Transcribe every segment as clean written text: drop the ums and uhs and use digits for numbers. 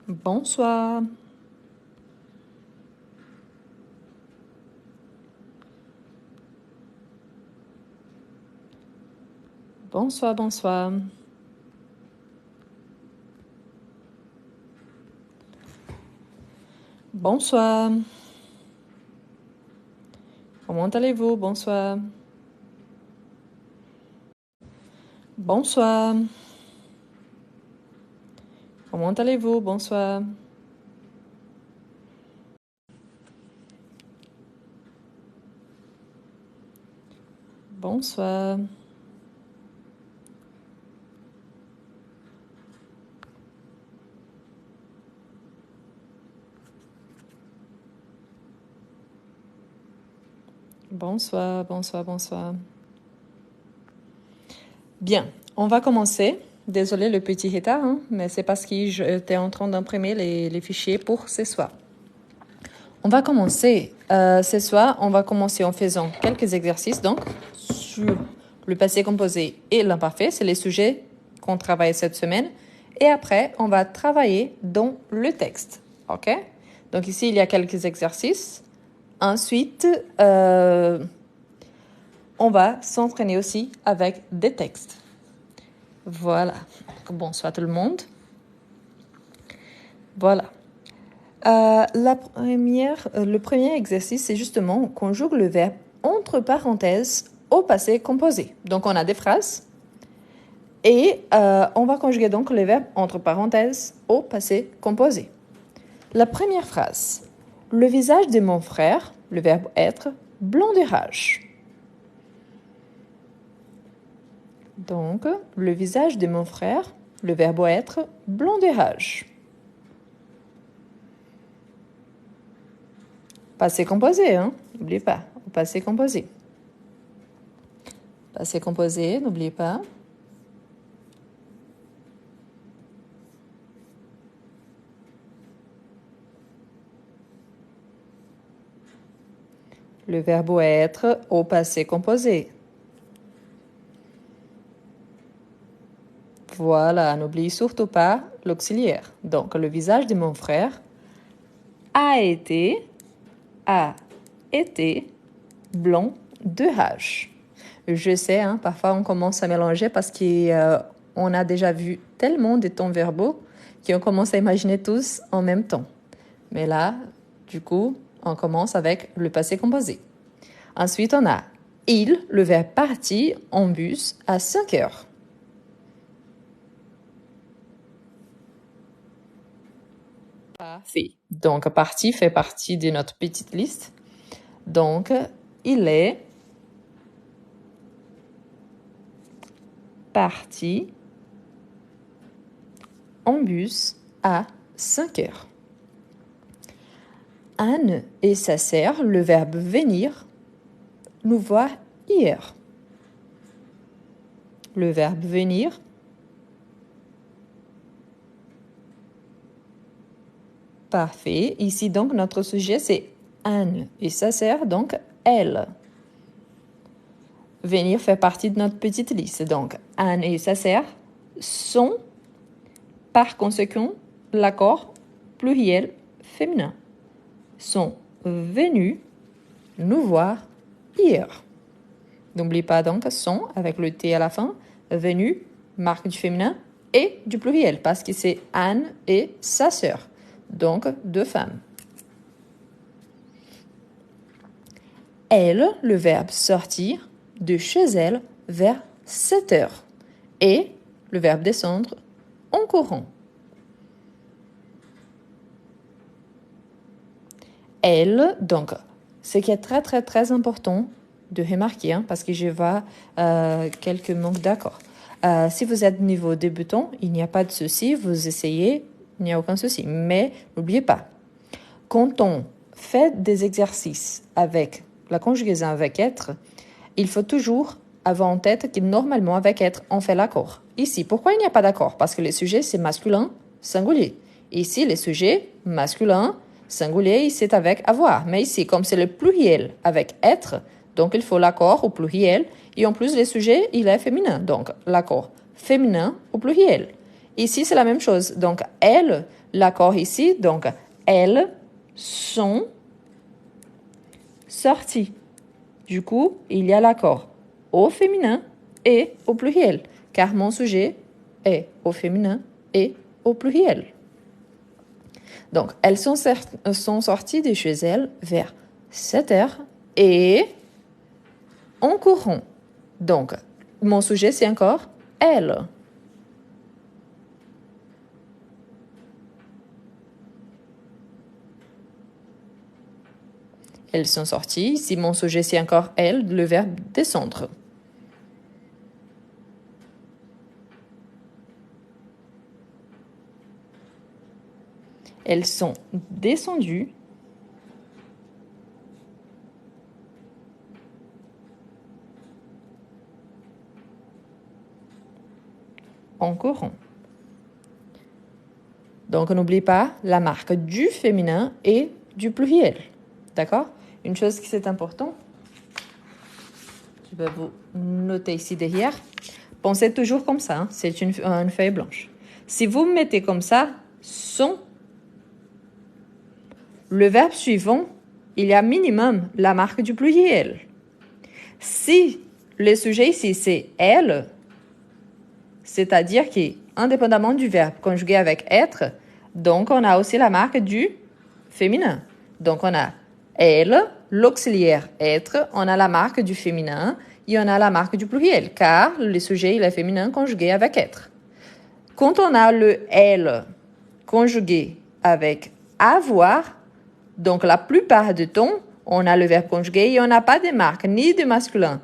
Bonsoir. Bonsoir, bonsoir. Bonsoir. Comment allez-vous? Bonsoir. Bonsoir. Comment allez-vous? Bonsoir. Bonsoir. Bonsoir, bonsoir, bonsoir. Bien, on va commencer. Désolé le petit retard, hein, mais c'est parce que j'étais en train d'imprimer les fichiers pour ce soir. On va commencer. Ce soir, on va commencer en faisant quelques exercices donc sur le passé composé et l'imparfait. C'est les sujets qu'on travaille cette semaine. Et après, on va travailler dans le texte. OK? Donc ici, il y a quelques exercices. Ensuite, on va s'entraîner aussi avec des textes. Voilà. Bonsoir tout le monde. Voilà. Le premier exercice, c'est justement on conjugue le verbe entre parenthèses au passé composé. Donc, on a des phrases et on va conjuguer donc le verbe entre parenthèses au passé composé. La première phrase. Le visage de mon frère, le verbe être, blanc de rage. Donc, le visage de mon frère, le verbe être, blanc de rage. Passé composé, hein? N'oubliez pas, passé composé. Passé composé, n'oubliez pas. Le verbe être au passé composé. Voilà, n'oubliez surtout pas l'auxiliaire. Donc, le visage de mon frère a été blanc de rage. Je sais, hein, parfois on commence à mélanger parce qu'on a déjà vu tellement de temps verbaux qu'on commence à imaginer tous en même temps. Mais là, du coup, on commence avec le passé composé. Ensuite, on a il, le verbe partir en bus à 5 heures. Parfait. Donc, parti fait partie de notre petite liste. Donc, il est parti en bus à 5 heures. Anne et sa sœur, le verbe venir, nous voir hier. Le verbe venir. Parfait. Ici, donc, notre sujet, c'est Anne et sa sœur, donc elle. Venir fait partie de notre petite liste. Donc, Anne et sa sœur sont, par conséquent, l'accord pluriel féminin. Sont venus nous voir hier. N'oublie pas donc sont avec le T à la fin, venus, marque du féminin et du pluriel parce que c'est Anne et sa sœur. Donc, deux femmes. Elle, le verbe sortir de chez elle vers 7 heures. Et le verbe descendre en courant. Elle, donc, ce qui est très, très, très important de remarquer, hein, parce que je vois quelques manques d'accord. Si vous êtes niveau débutant, il n'y a pas de souci, vous essayez, il n'y a aucun souci. Mais n'oubliez pas, quand on fait des exercices avec la conjugaison avec être, il faut toujours avoir en tête que normalement avec être, on fait l'accord. Ici, pourquoi il n'y a pas d'accord? Parce que le sujet, c'est masculin, singulier. Ici, le sujet, masculin, singulier, c'est avec avoir. Mais ici, comme c'est le pluriel avec être, donc il faut l'accord au pluriel. Et en plus, le sujet, il est féminin. Donc, l'accord féminin au pluriel. Ici, c'est la même chose. Donc, elles, l'accord ici, donc, elles sont sorties. Du coup, il y a l'accord au féminin et au pluriel, car mon sujet est au féminin et au pluriel. Donc, elles sont sorties de chez elles vers 7 heures et en courant. Donc, mon sujet, c'est encore elles. Elles sont sorties. Si mon sujet, c'est encore elles, le verbe descendre. Elles sont descendues. En courant. Donc, n'oubliez pas la marque du féminin et du pluriel. D'accord? Une chose qui est importante, je vais vous noter ici derrière. Pensez toujours comme ça, hein? C'est une feuille blanche. Si vous mettez comme ça, sont, le verbe suivant, il y a minimum la marque du pluriel. Si le sujet ici, c'est elle, c'est-à-dire qu'indépendamment du verbe conjugué avec être, donc on a aussi la marque du féminin. Donc on a elle, l'auxiliaire être, on a la marque du féminin et on a la marque du pluriel, car le sujet il est féminin conjugué avec être. Quand on a le elle conjugué avec avoir, donc la plupart du temps, on a le verbe conjugué et on n'a pas de marque ni de masculin,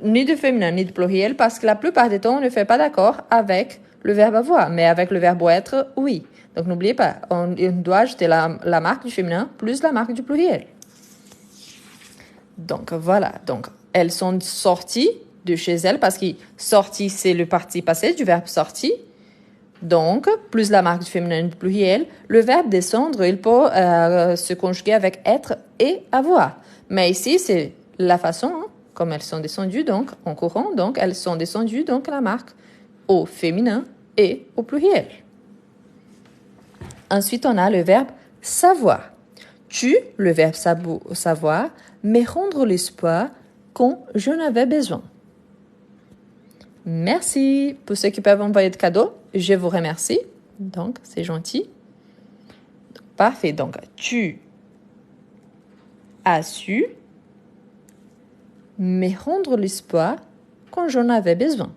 ni de féminin, ni de pluriel, parce que la plupart du temps, on ne fait pas d'accord avec le verbe avoir, mais avec le verbe être, oui. Donc n'oubliez pas, on doit ajouter la marque du féminin plus la marque du pluriel. Donc voilà, donc elles sont sorties de chez elles parce que sortie, c'est le parti passé du verbe sorti. Donc, plus la marque du féminin du pluriel, le verbe descendre, il peut se conjuguer avec être et avoir. Mais ici, c'est la façon, hein, comme elles sont descendues, donc en courant, donc elles sont descendues, donc la marque au féminin et au pluriel. Ensuite, on a le verbe savoir. Tu, le verbe savoir, mais rendre l'espoir quand j'en avais besoin. Merci pour ceux qui peuvent envoyer de cadeaux. Je vous remercie. Donc, c'est gentil. Parfait. Donc, tu as su me rendre l'espoir quand j'en avais besoin.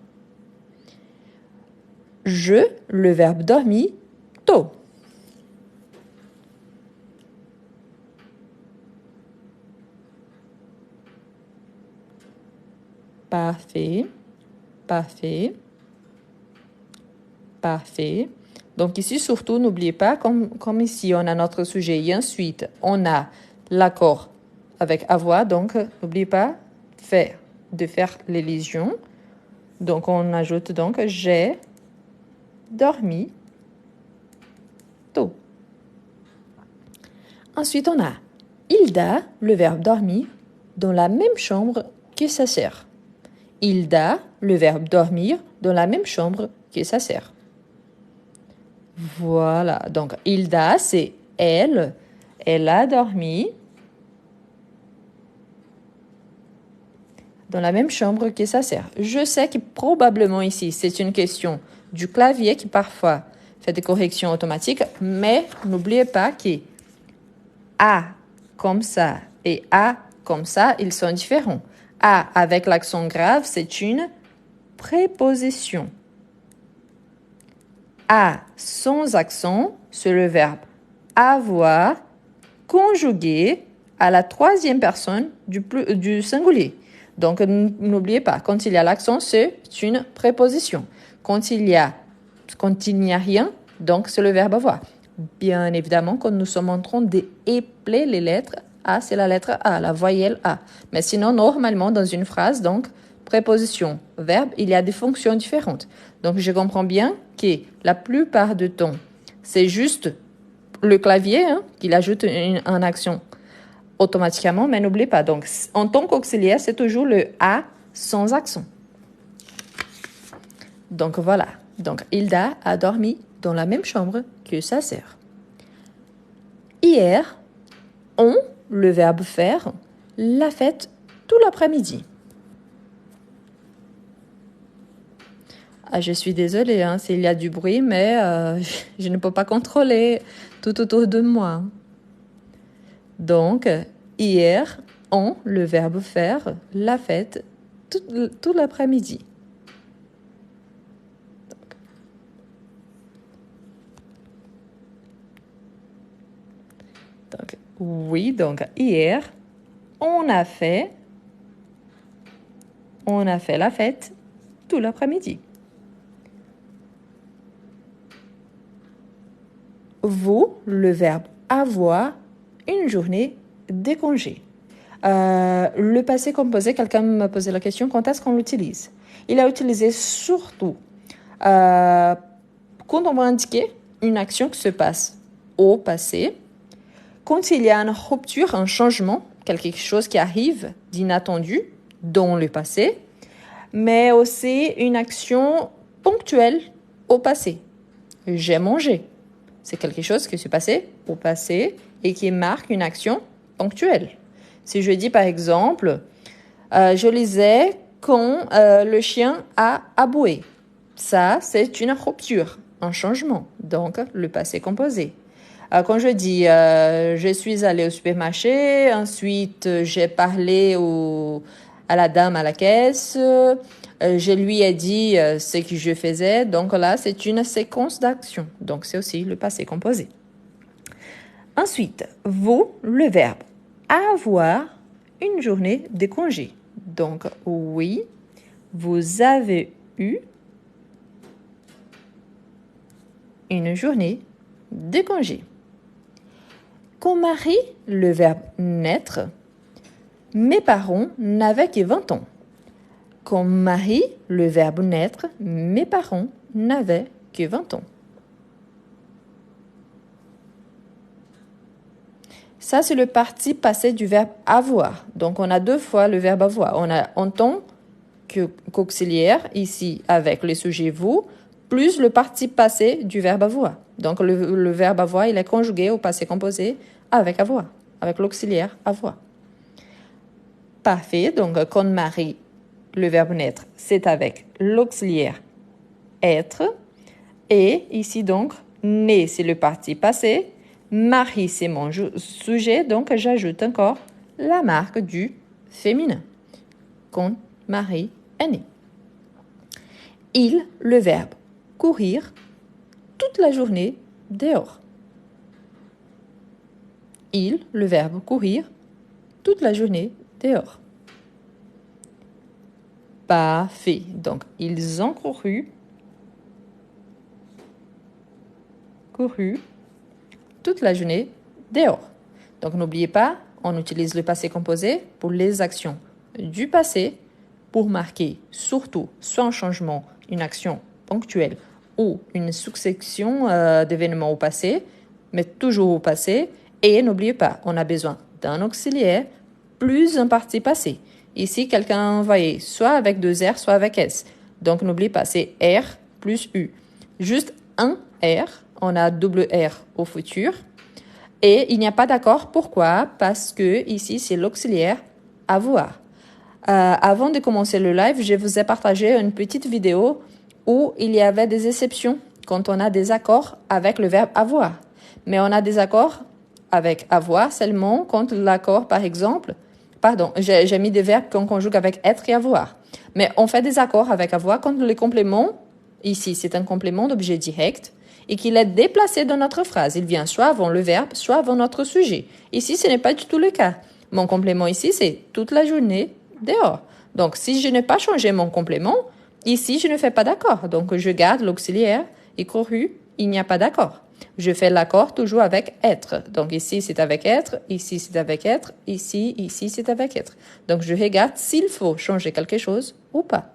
Je, le verbe dormir, tôt. Parfait. Parfait. Parfait. Donc ici, surtout, n'oubliez pas, comme ici, on a notre sujet et ensuite, on a l'accord avec avoir. Donc, n'oubliez pas de faire l'élision. Donc, on ajoute donc « j'ai dormi tôt ». Ensuite, on a « Hilda », le verbe « dormir », dans la même chambre que sa sœur. Hilda, le verbe dormir, dans la même chambre que sa sœur. Voilà, donc Hilda, c'est elle. Elle a dormi dans la même chambre que sa sœur. Je sais que probablement ici, c'est une question du clavier qui parfois fait des corrections automatiques, mais n'oubliez pas que A comme ça et A comme ça, ils sont différents. A avec l'accent grave, c'est une préposition. A sans accent, c'est le verbe avoir conjugué à la troisième personne du singulier. Donc, n'oubliez pas, quand il y a l'accent, c'est une préposition. Quand il n'y a rien, donc c'est le verbe avoir. Bien évidemment, quand nous sommes en train d'épeler les lettres, A, c'est la lettre A, la voyelle A. Mais sinon, normalement, dans une phrase, donc, préposition, verbe, il y a des fonctions différentes. Donc, je comprends bien que la plupart du temps, c'est juste le clavier qu'il ajoute une action automatiquement, mais n'oubliez pas. Donc, en tant qu'auxiliaire, c'est toujours le A sans accent. Donc, voilà. Donc, Hilda a dormi dans la même chambre que sa sœur. Hier, on, le verbe faire, l'a fête tout l'après-midi. Ah, je suis désolée s'il y a du bruit, mais je ne peux pas contrôler tout autour de moi. Donc, hier, on, le verbe faire, l'a fête tout l'après-midi. Donc, oui, donc hier, on a fait la fête tout l'après-midi. Vous, le verbe avoir, une journée de congé. Le passé composé, quelqu'un m'a posé la question, quand est-ce qu'on l'utilise? Il a utilisé surtout quand on va indiquer une action qui se passe au passé, quand il y a une rupture, un changement, quelque chose qui arrive d'inattendu dans le passé, mais aussi une action ponctuelle au passé. J'ai mangé. C'est quelque chose qui s'est passé au passé et qui marque une action ponctuelle. Si je dis par exemple, je lisais quand le chien a aboyé. Ça, c'est une rupture, un changement. Donc, le passé composé. Quand je dis je suis allée au supermarché, ensuite j'ai parlé à la dame à la caisse, je lui ai dit ce que je faisais. Donc là, c'est une séquence d'actions. Donc c'est aussi le passé composé. Ensuite, vous, le verbe avoir une journée de congé. Donc oui, vous avez eu une journée de congé. Quand Marie, le verbe naître, mes parents n'avaient que 20 ans. Quand Marie, le verbe naître, mes parents n'avaient que 20 ans. Ça, c'est le parti passé du verbe avoir. Donc, on a deux fois le verbe avoir. On a en tant qu'auxiliaire, ici, avec le sujet vous, plus le parti passé du verbe avoir. Donc, le verbe avoir, il est conjugué au passé composé avec avoir, avec l'auxiliaire avoir. Parfait. Donc, quand Marie, le verbe naître, c'est avec l'auxiliaire être. Et ici, donc, né, c'est le parti passé. Marie, c'est mon sujet. Donc, j'ajoute encore la marque du féminin. Quand Marie est née. Il, le verbe courir, toute la journée dehors. Il, le verbe courir, toute la journée dehors. Parfait. Donc, ils ont couru toute la journée dehors. Donc, n'oubliez pas, on utilise le passé composé pour les actions du passé pour marquer surtout soit un changement, une action ponctuelle ou une succession d'événements au passé, mais toujours au passé. Et n'oubliez pas, on a besoin d'un auxiliaire plus un parti passé. Ici, quelqu'un a envoyé soit avec 2 R, soit avec S. Donc, n'oubliez pas, c'est R plus U. Juste un R, on a double R au futur. Et il n'y a pas d'accord. Pourquoi? Parce que ici, c'est l'auxiliaire avoir. Avant de commencer le live, je vous ai partagé une petite vidéo où il y avait des exceptions quand on a des accords avec le verbe avoir. Mais on a des accords avec avoir seulement quand l'accord, par exemple, j'ai mis des verbes qu'on conjugue avec être et avoir. Mais on fait des accords avec avoir quand le complément, ici c'est un complément d'objet direct, et qu'il est déplacé dans notre phrase. Il vient soit avant le verbe, soit avant notre sujet. Ici, ce n'est pas du tout le cas. Mon complément ici, c'est toute la journée dehors. Donc, si je n'ai pas changé mon complément, ici, je ne fais pas d'accord. Donc, je garde l'auxiliaire et couru, il n'y a pas d'accord. Je fais l'accord toujours avec être. Donc, ici, c'est avec être, ici, c'est avec être, ici, c'est avec être. Donc, je regarde s'il faut changer quelque chose ou pas.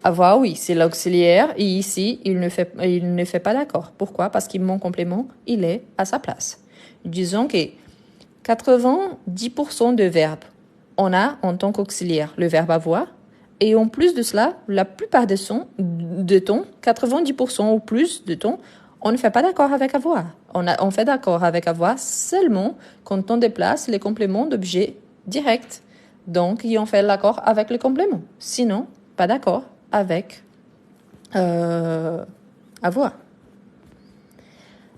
Avoir, oui, c'est l'auxiliaire et ici, il ne fait pas d'accord. Pourquoi? Parce que mon complément, il est à sa place. Disons que 90% de verbes, on a en tant qu'auxiliaire le verbe avoir, Et en plus de cela, la plupart des sons, de temps, 90% ou plus de temps, on ne fait pas d'accord avec avoir. On fait d'accord avec avoir seulement quand on déplace les compléments d'objets directs. Donc, on fait l'accord avec les compléments. Sinon, pas d'accord avec avoir.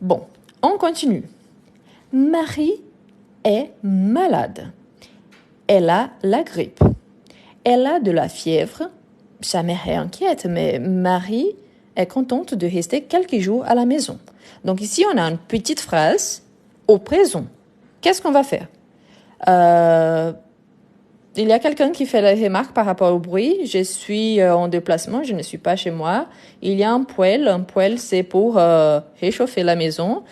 Bon, on continue. Marie est malade. Elle a la grippe. Elle a de la fièvre. Sa mère est inquiète, mais Marie est contente de rester quelques jours à la maison. Donc ici, on a une petite phrase au présent. Qu'est-ce qu'on va faire? Il y a quelqu'un qui fait la remarque par rapport au bruit. Je suis en déplacement, je ne suis pas chez moi. Il y a un poêle. Un poêle, c'est pour réchauffer la maison.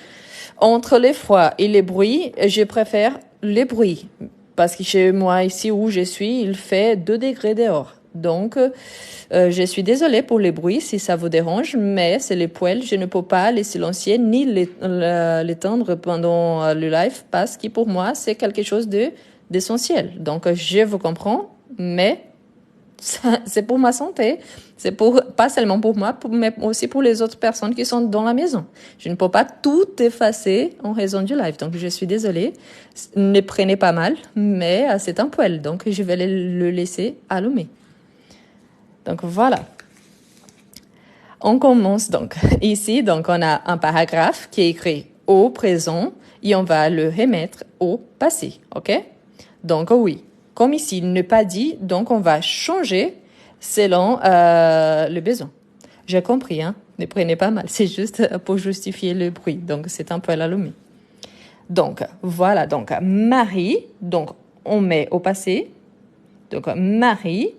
Entre les froids et les bruits, je préfère les bruits. Parce que chez moi, ici où je suis, il fait 2 degrés dehors. Donc, je suis désolée pour les bruits si ça vous dérange, mais c'est les poêles. Je ne peux pas les silencier ni l'éteindre pendant le live parce que pour moi, c'est quelque chose d'essentiel. Donc, je vous comprends, mais c'est pour ma santé. C'est pas seulement pour moi, mais aussi pour les autres personnes qui sont dans la maison. Je ne peux pas tout effacer en raison du live. Donc, je suis désolée. Ne prenez pas mal, mais c'est un poêle. Donc, je vais le laisser allumer. Donc, voilà. On commence donc. Ici, donc, on a un paragraphe qui est écrit au présent et on va le remettre au passé. OK? Donc, oui. Comme ici, ne pas dit, donc on va changer selon le besoin. J'ai compris, hein? Ne prenez pas mal. C'est juste pour justifier le bruit. Donc, c'est un peu allumé. Donc, voilà. Donc, Marie, donc, on met au passé. Donc, Marie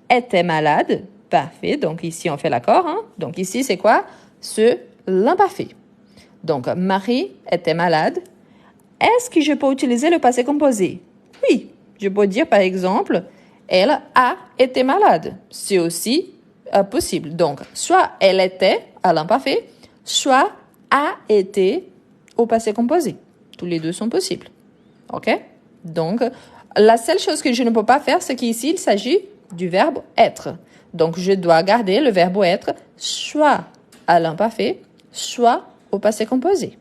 était malade. Parfait. Donc, ici, on fait l'accord. Hein? Donc, ici, c'est quoi? L'imparfait. Donc, Marie était malade. Est-ce que je peux utiliser le passé composé? Oui. Je peux dire, par exemple, elle a été malade. C'est aussi possible. Donc, soit elle était à l'imparfait, soit a été au passé composé. Tous les deux sont possibles. OK? Donc, la seule chose que je ne peux pas faire, c'est qu'ici, il s'agit du verbe être. Donc, je dois garder le verbe être soit à l'imparfait, soit au passé composé.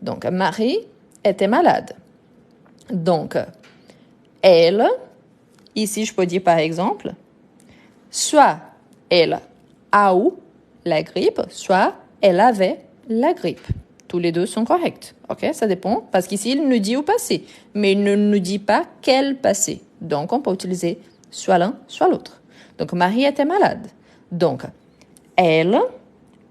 Donc, Marie était malade. Donc, elle, ici, je peux dire par exemple, soit elle a eu la grippe, soit elle avait la grippe. Tous les deux sont corrects. OK? Ça dépend. Parce qu'ici, il nous dit au passé. Mais il ne nous dit pas quel passé. Donc, on peut utiliser soit l'un, soit l'autre. Donc, Marie était malade. Donc, elle,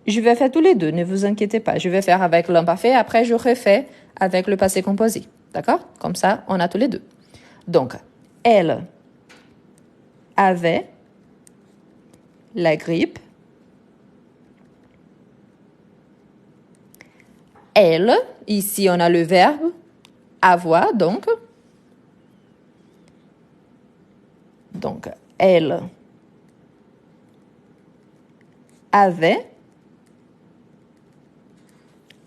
je vais faire tous les deux. Ne vous inquiétez pas. Je vais faire avec l'imparfait. Après, je refais avec le passé composé. D'accord? Comme ça, on a tous les deux. Donc, elle avait la grippe. Elle, ici on a le verbe avoir, donc. Donc, elle avait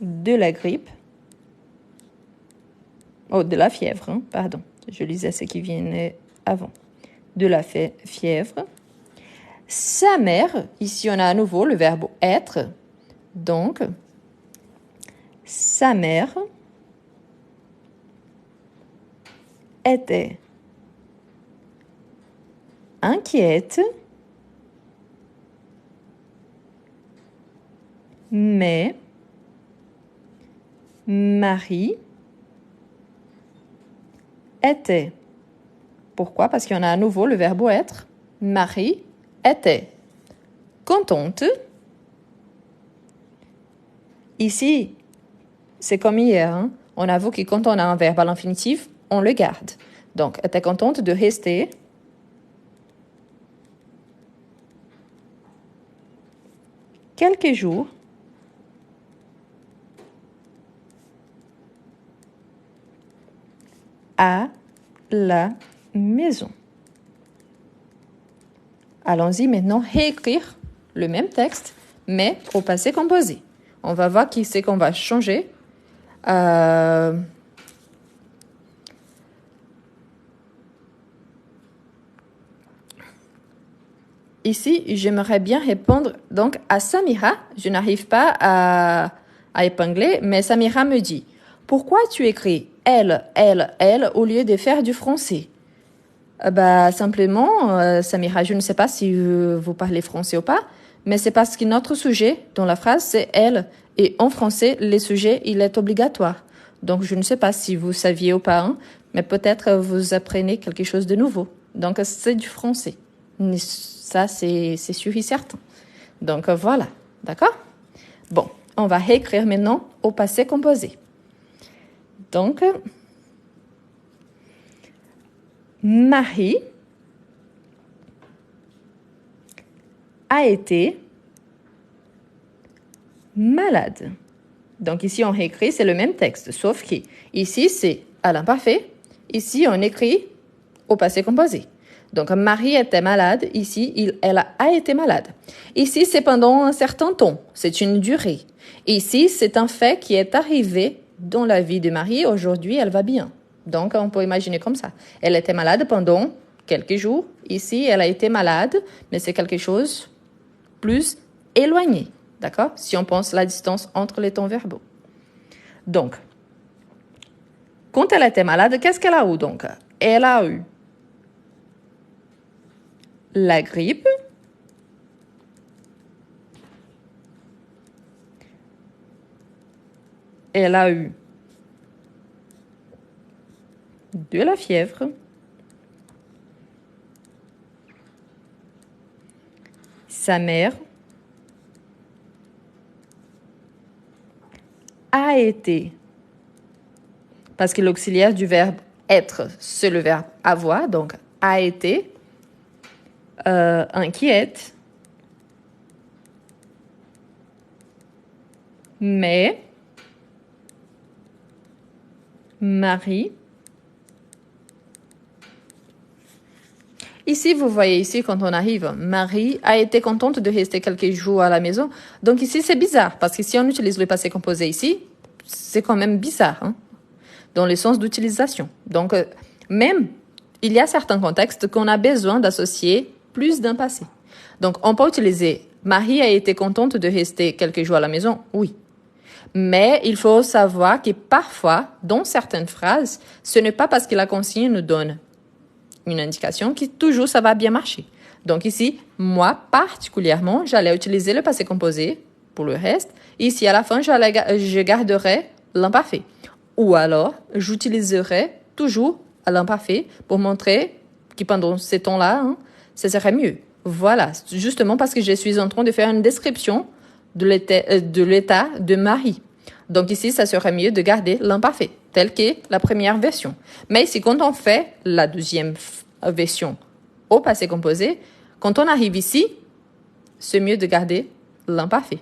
de la grippe. Oh, de la fièvre, hein, pardon. Je lisais ce qui venait avant. De la fièvre. Sa mère, ici on a à nouveau le verbe être. Donc, sa mère était inquiète, mais Marie était. Pourquoi? Parce qu'il y en a à nouveau le verbe être. Marie était contente. Ici, c'est comme hier. Hein? On avoue que quand on a un verbe à l'infinitif, on le garde. Donc, était contente de rester quelques jours à la maison. Allons-y maintenant réécrire le même texte, mais au passé composé. On va voir qui c'est qu'on va changer. ici, j'aimerais bien répondre donc à Samira. Je n'arrive pas à épingler, mais Samira me dit, pourquoi tu écris elle, au lieu de faire du français? Simplement, Samira, je ne sais pas si vous parlez français ou pas, mais c'est parce que notre sujet dans la phrase, c'est elle. Et en français, le sujet, il est obligatoire. Donc, je ne sais pas si vous saviez ou pas, hein, mais peut-être vous apprenez quelque chose de nouveau. Donc, c'est du français. Mais ça, c'est sûr et certain. Donc, voilà. D'accord? Bon, on va réécrire maintenant au passé composé. Donc, Marie a été malade. Donc ici, on réécrit, c'est le même texte, sauf que ici, c'est à l'imparfait. Ici, on écrit au passé composé. Donc, Marie était malade. Ici, elle a été malade. Ici, c'est pendant un certain temps. C'est une durée. Ici, c'est un fait qui est arrivé dans la vie de Marie. Aujourd'hui, elle va bien. Donc, on peut imaginer comme ça. Elle était malade pendant quelques jours. Ici, elle a été malade, mais c'est quelque chose plus éloigné. D'accord? Si on pense la distance entre les temps verbaux. Donc, quand elle était malade, qu'est-ce qu'elle a eu donc? Elle a eu la grippe, elle a eu de la fièvre, sa mère a été, parce que l'auxiliaire du verbe être, c'est le verbe avoir, donc a été inquiète, mais Marie, ici, vous voyez ici, quand on arrive, Marie a été contente de rester quelques jours à la maison. Donc ici, c'est bizarre, parce que si on utilise le passé composé ici, c'est quand même bizarre, hein, dans le sens d'utilisation. Donc, même, il y a certains contextes qu'on a besoin d'associer plus d'un passé. Donc, on peut utiliser Marie a été contente de rester quelques jours à la maison, oui. Mais il faut savoir que parfois, dans certaines phrases, ce n'est pas parce que la consigne nous donne une indication que toujours ça va bien marcher. Donc ici, moi particulièrement, j'allais utiliser le passé composé pour le reste. Ici, à la fin, je garderai l'imparfait. Ou alors, j'utiliserai toujours l'imparfait pour montrer que pendant ces temps-là, hein, ça serait mieux. Voilà, justement parce que je suis en train de faire une description de l'état de Marie. Donc ici, ça serait mieux de garder l'imparfait, tel que la première version. Mais ici, quand on fait la deuxième version au passé composé, quand on arrive ici, c'est mieux de garder l'imparfait.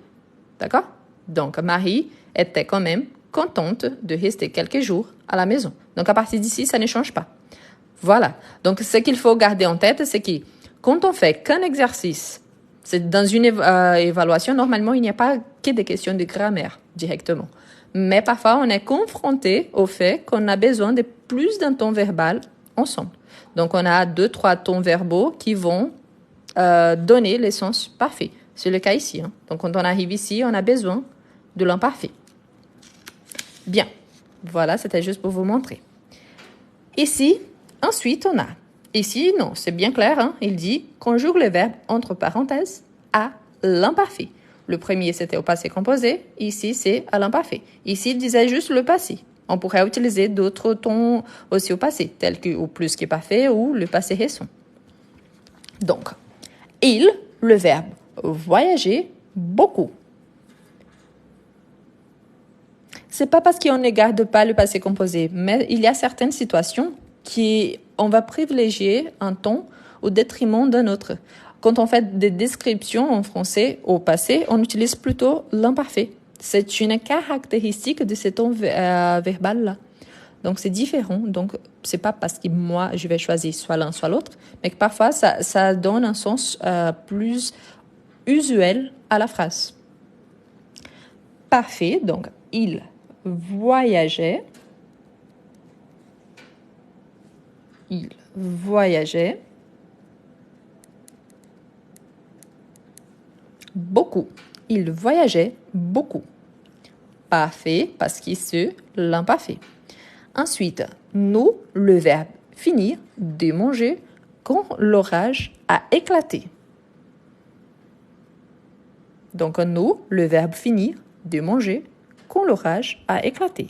D'accord? Donc, Marie était quand même contente de rester quelques jours à la maison. Donc, à partir d'ici, ça ne change pas. Voilà. Donc, ce qu'il faut garder en tête, c'est que quand on fait qu'un exercice, c'est dans une évaluation, normalement, il n'y a pas que des questions de grammaire directement. Mais parfois, on est confronté au fait qu'on a besoin de plus d'un ton verbal ensemble. Donc, on a 2-3 tons verbaux qui vont donner le sens parfait. C'est le cas ici. Hein. Donc, quand on arrive ici, on a besoin de l'imparfait. Bien. Voilà, c'était juste pour vous montrer. Ici, ensuite, on a... Ici, non, c'est bien clair. Hein? Il dit « conjugue le verbe entre parenthèses à l'imparfait ». Le premier, c'était au passé composé. Ici, c'est à l'imparfait. Ici, il disait juste le passé. On pourrait utiliser d'autres tons aussi au passé, tels que au plus que parfait ou le passé récent. Donc, il, le verbe voyager beaucoup. C'est pas parce qu'on ne garde pas le passé composé, mais il y a certaines situations qui on va privilégier un ton au détriment d'un autre. Quand on fait des descriptions en français au passé, on utilise plutôt l'imparfait. C'est une caractéristique de ce ton verbal-là. Donc, c'est différent. Donc, c'est pas parce que moi, je vais choisir soit l'un, soit l'autre, mais que parfois, ça donne un sens plus usuel à la phrase. Parfait. Donc, il voyageait. Il voyageait Beaucoup. Il voyageait beaucoup. Parfait, parce qu'ici, l'imparfait. Ensuite, nous, le verbe finir, de manger, quand l'orage a éclaté. Donc, nous, le verbe finir, de manger, quand l'orage a éclaté.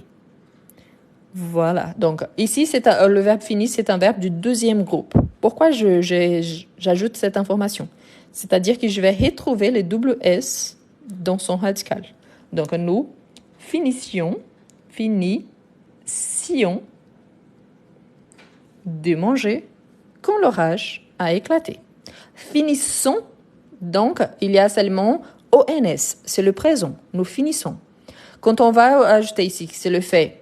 Voilà. Donc, ici, le verbe finir, c'est un verbe du deuxième groupe. Pourquoi j'ajoute cette information? C'est-à-dire que je vais retrouver le double S dans son radical. Donc, nous finissions de manger quand l'orage a éclaté. Finissons, donc, il y a seulement ONS, c'est le présent. Nous finissons. Quand on va ajouter ici, c'est le fait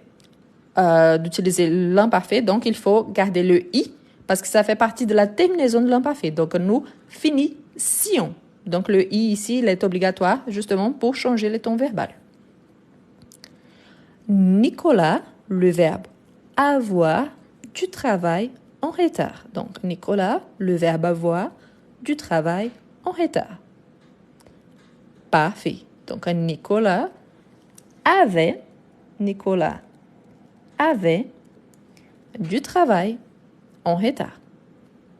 d'utiliser l'imparfait, donc il faut garder le i parce que ça fait partie de la terminaison de l'imparfait. Donc nous finissions. Donc le i ici, il est obligatoire justement pour changer le ton verbal. Nicolas, le verbe avoir du travail en retard. Donc Nicolas, le verbe avoir du travail en retard. Parfait. Donc Nicolas avait du travail en retard.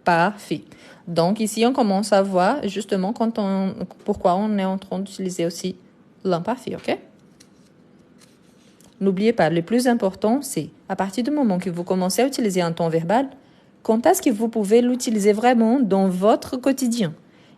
Parfait. Donc ici, on commence à voir justement pourquoi on est en train d'utiliser aussi l'imparfait, ok? N'oubliez pas, le plus important, c'est à partir du moment que vous commencez à utiliser un ton verbal, quand est-ce que vous pouvez l'utiliser vraiment dans votre quotidien?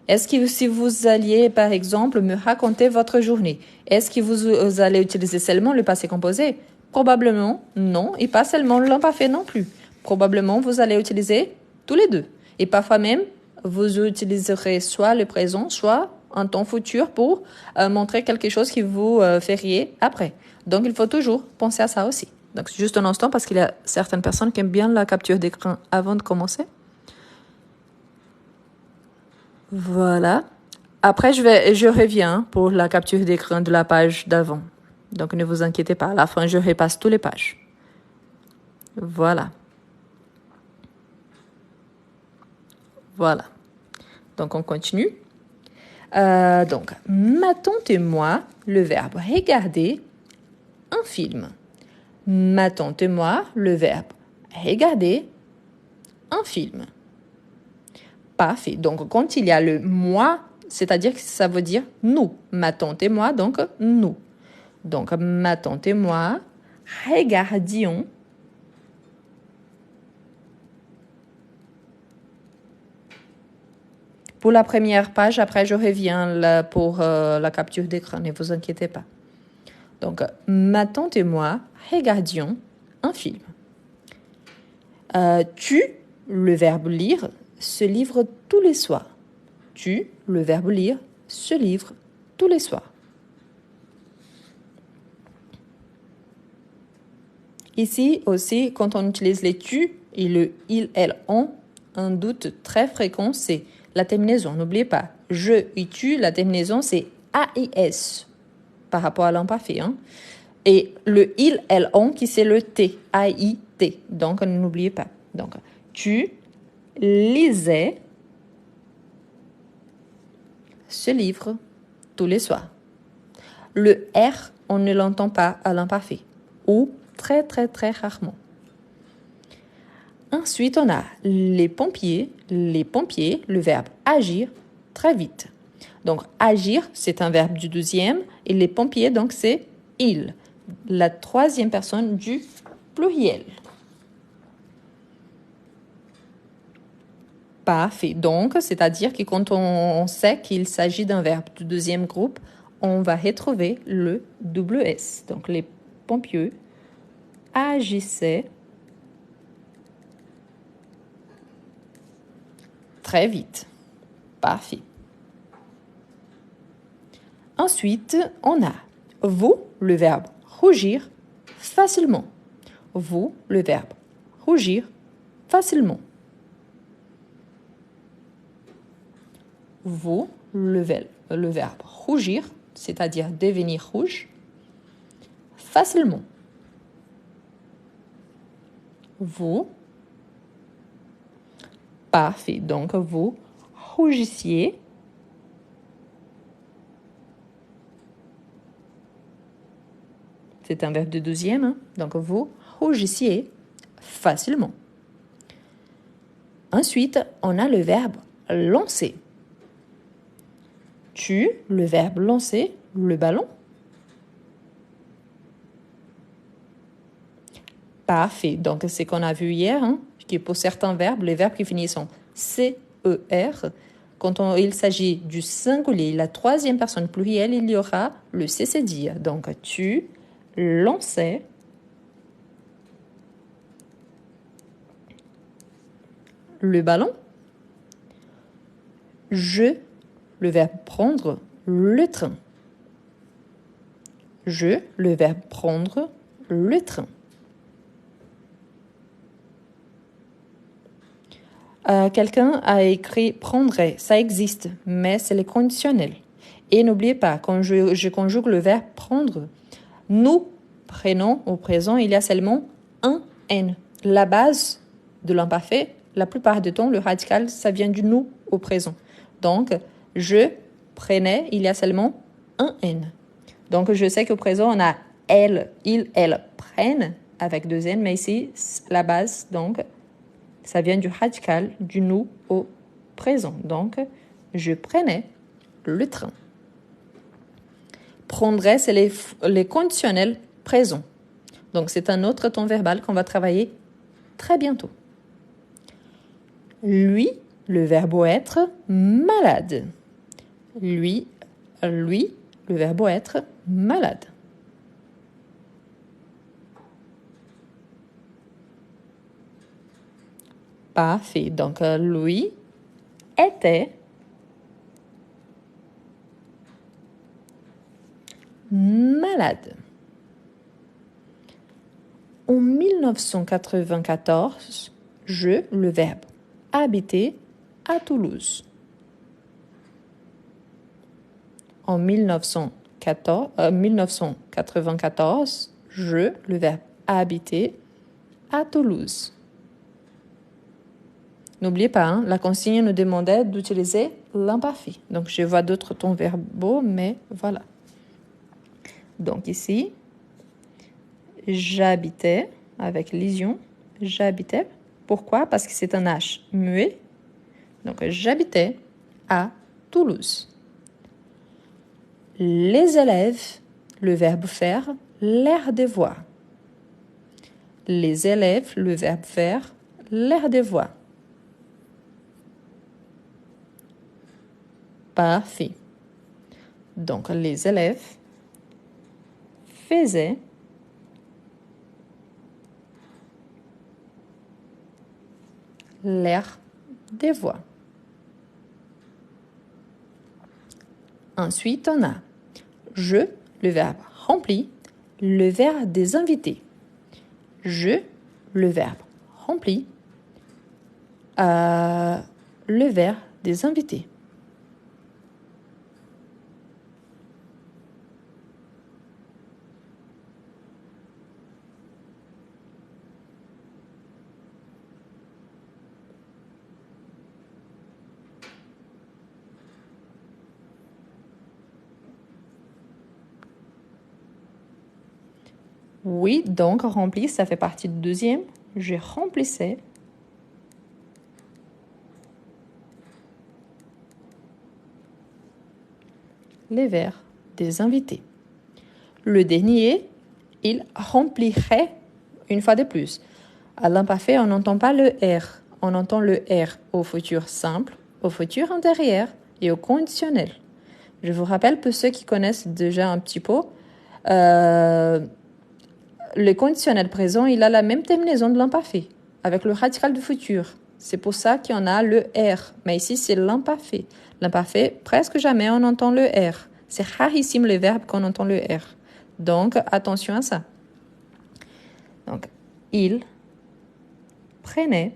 Est-ce que si vous alliez, par exemple, me raconter votre journée, est-ce que vous allez utiliser seulement le passé composé? Probablement non, et pas seulement l'imparfait non plus. Probablement, vous allez utiliser tous les deux. Et parfois même, vous utiliserez soit le présent, soit un temps futur pour montrer quelque chose que vous feriez après. Donc, il faut toujours penser à ça aussi. Donc, juste un instant parce qu'il y a certaines personnes qui aiment bien la capture d'écran avant de commencer. Voilà. Après, je reviens pour la capture d'écran de la page d'avant. Donc, ne vous inquiétez pas. À la fin, je repasse toutes les pages. Voilà. Voilà. Donc, on continue. Donc, ma tante et moi, le verbe regarder un film. Ma tante et moi, le verbe regarder un film. Parfait. Donc, quand il y a le moi, c'est-à-dire que ça veut dire nous. Ma tante et moi, donc nous. Donc, ma tante et moi regardions pour la première page. Après, je reviens là pour la capture d'écran. Ne vous inquiétez pas. Donc, ma tante et moi regardions un film. Tu, le verbe lire, se livre tous les soirs. Tu, le verbe lire, se livre tous les soirs. Ici aussi, quand on utilise les tu et le il, elle, on, un doute très fréquent, c'est la terminaison. N'oubliez pas, je et tu, la terminaison, c'est AIS par rapport à l'imparfait. Hein? Et le il, elle, on, qui c'est le T, A-I-T. Donc, n'oubliez pas. Donc, tu lisais ce livre tous les soirs. Le R, on ne l'entend pas à l'imparfait. Ou très, très, très rarement. Ensuite, on a les pompiers, le verbe agir très vite. Donc, agir, c'est un verbe du deuxième, et les pompiers, donc, c'est ils, la troisième personne du pluriel. Parfait. Donc, c'est-à-dire que quand on sait qu'il s'agit d'un verbe du deuxième groupe, on va retrouver le double S. Donc, les pompiers agissaient très vite. Parfait. Ensuite, on a vous, le verbe rougir facilement. Vous, le verbe rougir facilement. Vous, le verbe rougir, c'est-à-dire devenir rouge, facilement. Vous, parfait, donc vous rougissiez C'est un verbe de deuxième, hein? Donc vous rougissiez facilement. Ensuite, on a le verbe lancer. Tu, le verbe lancer, le ballon. Parfait. Donc, c'est qu'on a vu hier, hein, que pour certains verbes, les verbes qui finissent en CER, quand il s'agit du singulier, la troisième personne plurielle, il y aura le CCDIR. Donc, tu lançais le ballon. Je, le verbe prendre, le train. Je, le verbe prendre, le train. Quelqu'un a écrit prendrait, ça existe, mais c'est le conditionnel. Et n'oubliez pas, quand je conjugue le verbe prendre, nous prenons au présent, il y a seulement un N. La base de l'imparfait, la plupart du temps, le radical, ça vient du nous au présent. Donc, je prenais, il y a seulement un N. Donc, je sais qu'au présent, on a elle, il, elle prennent avec deux N, mais ici, la base, donc, ça vient du radical, du nous au présent. Donc, je prenais le train. Prendrait, c'est les conditionnels présents. Donc, c'est un autre ton verbal qu'on va travailler très bientôt. Lui, le verbe être, malade. Lui, le verbe être, malade. Parfait. Donc, lui était malade. En 1994, le verbe habiter à Toulouse. En 1994, le verbe habiter à Toulouse. N'oubliez pas, hein, la consigne nous demandait d'utiliser l'imparfait. Donc, je vois d'autres tons verbaux, mais voilà. Donc, ici, j'habitais, avec lision, j'habitais. Pourquoi? Parce que c'est un H muet. Donc, j'habitais à Toulouse. Les élèves, le verbe faire, l'air de voir. Les élèves, le verbe faire, l'air de voir. Parfait. Donc, les élèves faisaient l'air des voix. Ensuite, on a je, le verbe rempli, le verbe des invités. Je, le verbe rempli, le verbe des invités. Oui, donc rempli, ça fait partie du deuxième. Je remplissais. Les verres des invités. Le dernier, il remplirait une fois de plus. À l'imparfait, on n'entend pas le R. On entend le R au futur simple, au futur intérieur et au conditionnel. Je vous rappelle, pour ceux qui connaissent déjà un petit peu, le conditionnel présent, il a la même terminaison de l'imparfait, avec le radical du futur. C'est pour ça qu'il y en a le R. Mais ici, c'est l'imparfait. L'imparfait, presque jamais on entend le R. C'est rarissime les verbes qu'on entend le R. Donc, attention à ça. Donc, il prenait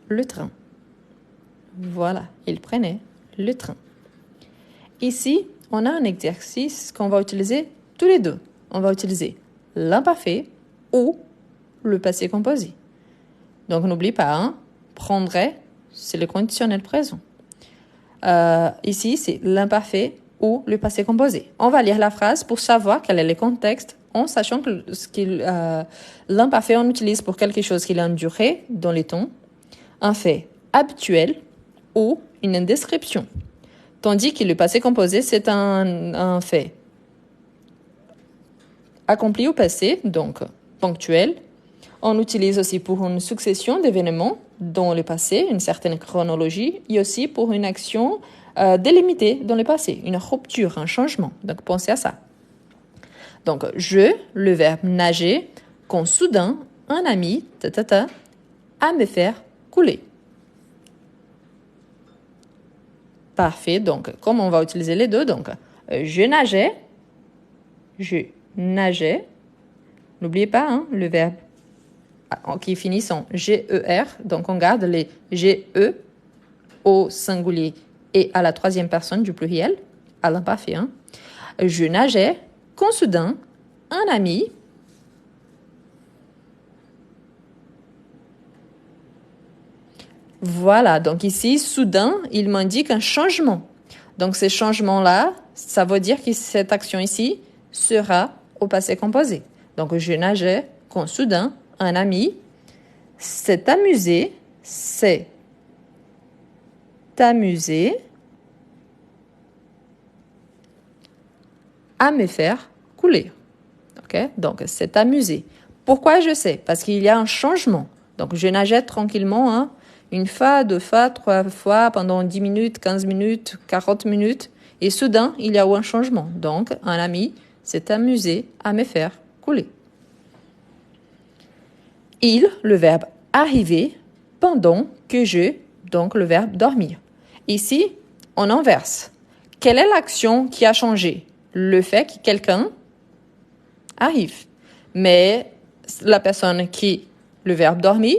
le train. Voilà, il prenait le train. Ici, on a un exercice qu'on va utiliser tous les deux. On va utiliser l'imparfait ou le passé composé. Donc, n'oublie pas, hein, prendrait, c'est le conditionnel présent. Ici, c'est l'imparfait ou le passé composé. On va lire la phrase pour savoir quel est le contexte en sachant que l'imparfait on utilise pour quelque chose qui a une durée dans les temps, un fait habituel ou une description. Tandis que le passé composé, c'est un fait accompli au passé, donc ponctuel. On l'utilise aussi pour une succession d'événements dans le passé, une certaine chronologie, et aussi pour une action délimitée dans le passé, une rupture, un changement. Donc pensez à ça. Donc je, le verbe nager, quand soudain un ami, à me faire couler. Parfait, donc comme on va utiliser les deux, donc je nageais, n'oubliez pas hein, le verbe qui finit en GER, donc on garde les GE au singulier et à la troisième personne du pluriel, à l'imparfait. Hein. Je nageais, quand soudain, un ami Voilà, donc ici, soudain, il m'indique un changement. Donc, ce changement-là, ça veut dire que cette action ici sera au passé composé. Donc, je nageais quand soudain, un ami s'est amusé à me faire couler. Okay? Donc, s'est amusé. Pourquoi je sais? Parce qu'il y a un changement. Donc, je nageais tranquillement, hein, une fois, deux fois, trois fois, pendant 10 minutes, 15 minutes, 40 minutes. Et soudain, il y a eu un changement. Donc, un ami s'est amusé à me faire couler. Il, le verbe arriver, pendant que je, donc le verbe dormir. Ici, on inverse. Quelle est l'action qui a changé? Le fait que quelqu'un arrive. Mais la personne qui, le verbe dormir,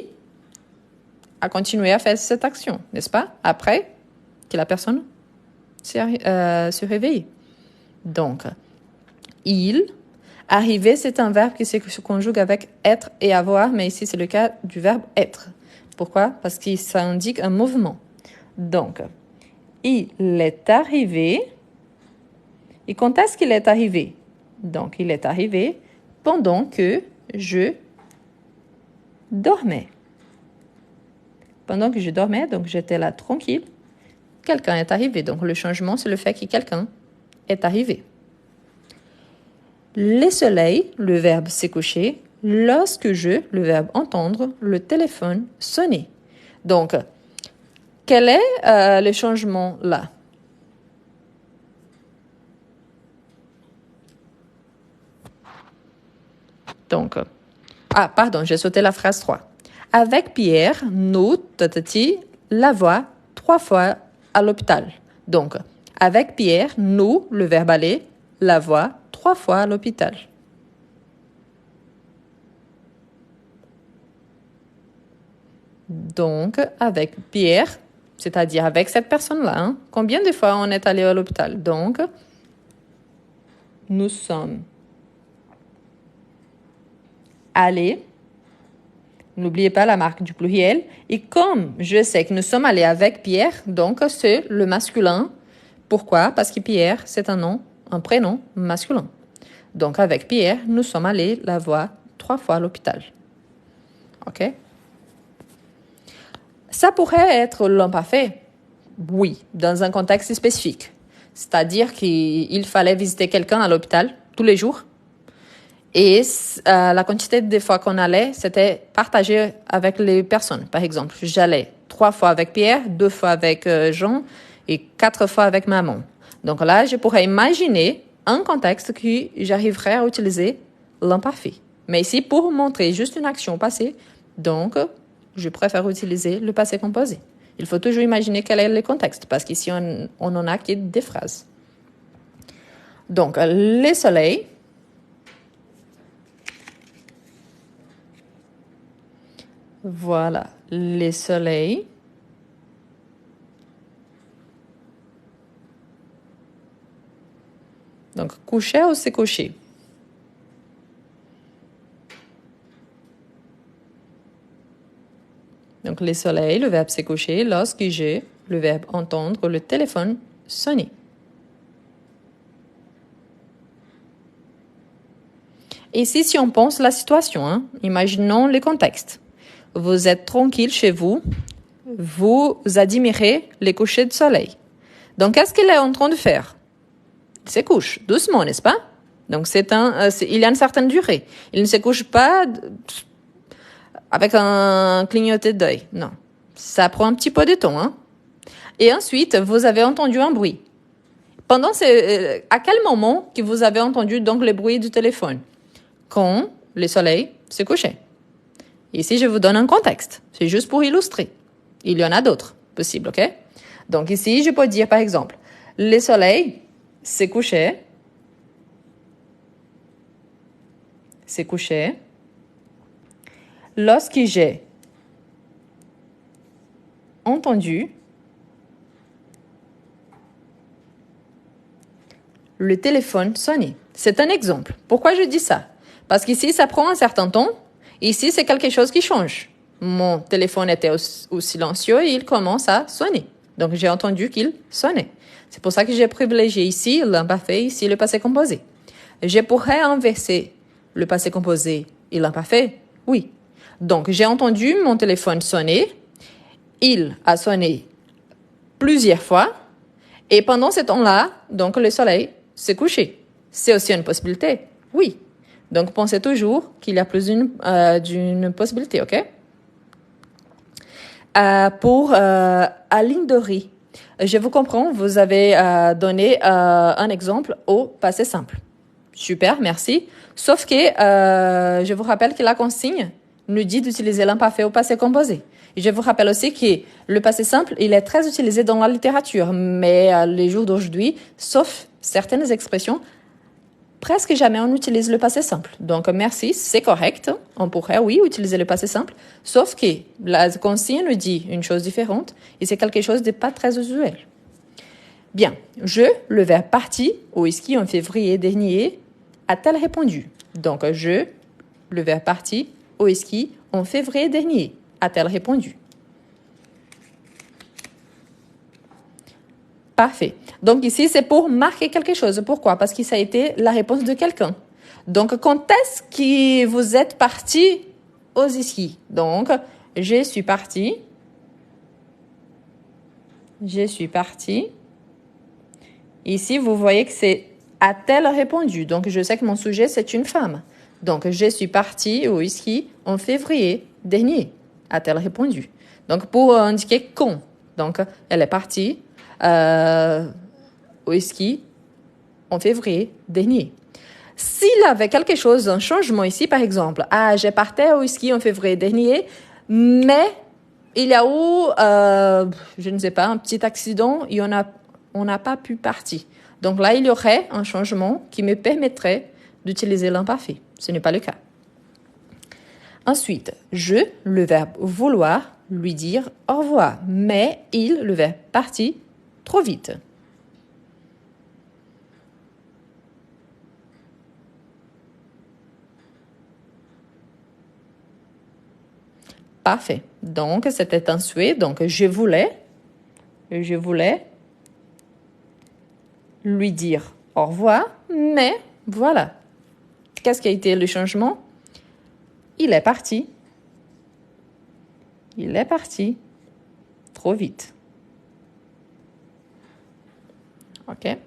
a continué à faire cette action, n'est-ce pas? Après que la personne se réveille. Donc, il, arriver, c'est un verbe qui se conjugue avec être et avoir, mais ici, c'est le cas du verbe être. Pourquoi? Parce que ça indique un mouvement. Donc, il est arrivé. Et quand est-ce qu'il est arrivé? Donc, il est arrivé pendant que je dormais. Pendant que je dormais, donc j'étais là tranquille, quelqu'un est arrivé. Donc, le changement, c'est le fait que quelqu'un est arrivé. Le soleil, le verbe s'est couché. Lorsque je, le verbe entendre, le téléphone sonner. Donc, quel est le changement là? Donc, pardon, j'ai sauté la phrase 3. Avec Pierre, nous, la voix 3 fois à l'hôpital. Donc, avec Pierre, nous, le verbe aller, la voix 3 fois à l'hôpital. Donc, avec Pierre, c'est-à-dire avec cette personne-là, hein, combien de fois on est allé à l'hôpital? Donc, nous sommes allés. N'oubliez pas la marque du pluriel. Et comme je sais que nous sommes allés avec Pierre, donc c'est le masculin. Pourquoi? Parce que Pierre, c'est un nom, un prénom masculin. Donc avec Pierre, nous sommes allés la voir 3 fois à l'hôpital. OK? Ça pourrait être l'imparfait. Oui, dans un contexte spécifique. C'est-à-dire qu'il fallait visiter quelqu'un à l'hôpital tous les jours. Et la quantité de fois qu'on allait, c'était partagé avec les personnes. Par exemple, j'allais 3 fois avec Pierre, 2 fois avec Jean et 4 fois avec maman. Donc là, je pourrais imaginer un contexte que j'arriverais à utiliser l'imparfait. Mais ici, pour montrer juste une action passée, donc, je préfère utiliser le passé composé. Il faut toujours imaginer quel est le contexte, parce qu'ici, on n'en a que des phrases. Donc, le soleil. Voilà, les soleils. Donc, coucher ou se coucher? Donc, les soleils, le verbe se coucher, lorsque j'ai le verbe entendre, le téléphone sonner. Ici, si on pense la situation, hein, imaginons le contexte. Vous êtes tranquille chez vous, vous admirez les couchers de soleil. Donc, qu'est-ce qu'il est en train de faire? Il se couche doucement, n'est-ce pas? Donc, il y a une certaine durée. Il ne se couche pas avec un clignoté d'œil. Non. Ça prend un petit peu de temps, hein. Et ensuite, vous avez entendu un bruit. À quel moment que vous avez entendu donc le bruit du téléphone? Quand le soleil se couchait. Ici, je vous donne un contexte. C'est juste pour illustrer. Il y en a d'autres possibles, ok? Donc ici, je peux dire par exemple, le soleil s'est couché. Lorsque j'ai entendu le téléphone sonner. C'est un exemple. Pourquoi je dis ça? Parce qu'ici, ça prend un certain temps. Ici, c'est quelque chose qui change. Mon téléphone était au silencieux et il commence à sonner. Donc, j'ai entendu qu'il sonnait. C'est pour ça que j'ai privilégié ici l'imparfait, ici le passé composé. Je pourrais inverser le passé composé et l'imparfait? Oui. Donc, j'ai entendu mon téléphone sonner. Il a sonné plusieurs fois. Et pendant ce temps-là, donc, le soleil s'est couché. C'est aussi une possibilité? Oui. Donc, pensez toujours qu'il y a plus d'une possibilité, ok? Pour Aline Dory, je vous comprends, vous avez donné un exemple au passé simple. Super, merci. Sauf que je vous rappelle que la consigne nous dit d'utiliser l'imparfait au passé composé. Et je vous rappelle aussi que le passé simple, il est très utilisé dans la littérature, mais les jours d'aujourd'hui, sauf certaines expressions, presque jamais on utilise le passé simple. Donc, merci, c'est correct. On pourrait, oui, utiliser le passé simple. Sauf que la consigne nous dit une chose différente et c'est quelque chose de pas très usuel. Bien, le verbe parti au ski en février dernier, a-t-elle répondu? Donc, le verbe parti au ski en février dernier, a-t-elle répondu? Parfait. Donc ici, c'est pour marquer quelque chose. Pourquoi? Parce que ça a été la réponse de quelqu'un. Donc, quand est-ce que vous êtes parti aux skis? Donc, je suis parti. Je suis parti. Ici, vous voyez que c'est a-t-elle répondu? Donc, je sais que mon sujet, c'est une femme. Donc, je suis partie au ski en février dernier. A-t-elle répondu? Donc, pour indiquer quand. Donc, elle est partie au ski en février dernier. S'il avait quelque chose, un changement ici, par exemple, j'ai parti au ski en février dernier, mais il y a eu, je ne sais pas, un petit accident et on n'a pas pu partir. Donc là, il y aurait un changement qui me permettrait d'utiliser l'imparfait. Ce n'est pas le cas. Ensuite, le verbe vouloir, lui dire au revoir. Mais le verbe partir, trop vite. Parfait. Donc, c'était un souhait. Donc, je voulais lui dire au revoir, mais voilà. Qu'est-ce qui a été le changement? Il est parti. Il est parti trop vite. OK?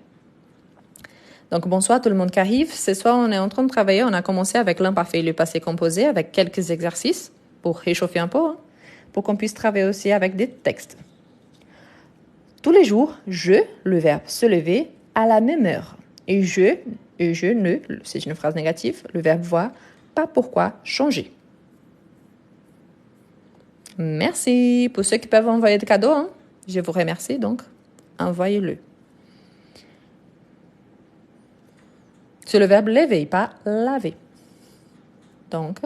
Donc, bonsoir tout le monde qui arrive. Ce soir, on est en train de travailler. On a commencé avec l'imparfait et le passé composé avec quelques exercices pour réchauffer un peu, hein, pour qu'on puisse travailler aussi avec des textes. Tous les jours, le verbe se lever à la même heure. Et je ne, c'est une phrase négative, le verbe voir, pas pourquoi changer. Merci. Pour ceux qui peuvent envoyer des cadeaux, hein, je vous remercie, donc envoyez-le. C'est le verbe lever, pas laver. Donc,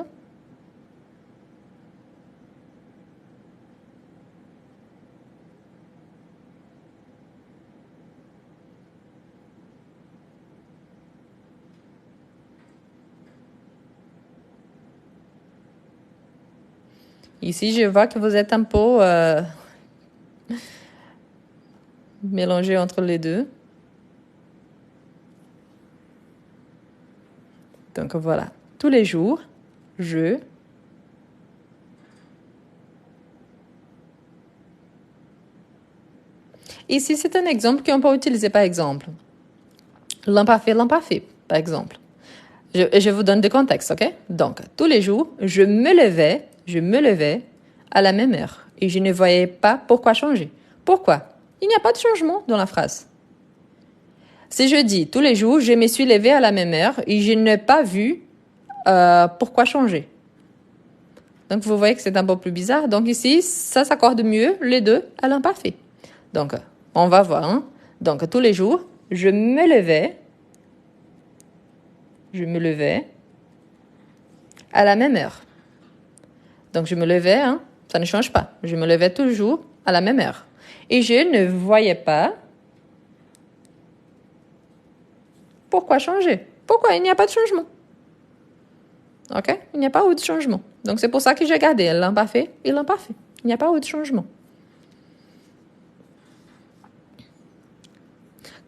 ici, je vois que vous êtes un peu mélangé entre les deux. Donc, voilà. tous les jours, je... Ici, c'est un exemple qu'on peut utiliser par exemple. L'imparfait, par exemple. Je vous donne du contexte, ok? Donc, tous les jours, je me levais à la même heure et je ne voyais pas pourquoi changer. Pourquoi? Il n'y a pas de changement dans la phrase. Si je dis tous les jours, je me suis levé à la même heure et je n'ai pas vu pourquoi changer. Donc, vous voyez que c'est un peu plus bizarre. Donc, ici, ça s'accorde mieux, les deux, à l'imparfait. Donc, on va voir. Hein? Donc, tous les jours, je me levais à la même heure. Donc, je me levais, hein, ça ne change pas. Je me levais toujours à la même heure. Et je ne voyais pas pourquoi changer. Pourquoi il n'y a pas de changement. OK? Il n'y a pas eu de changement. Donc, c'est pour ça que j'ai gardé l'imparfait et l'imparfait. Il n'y a pas eu de changement.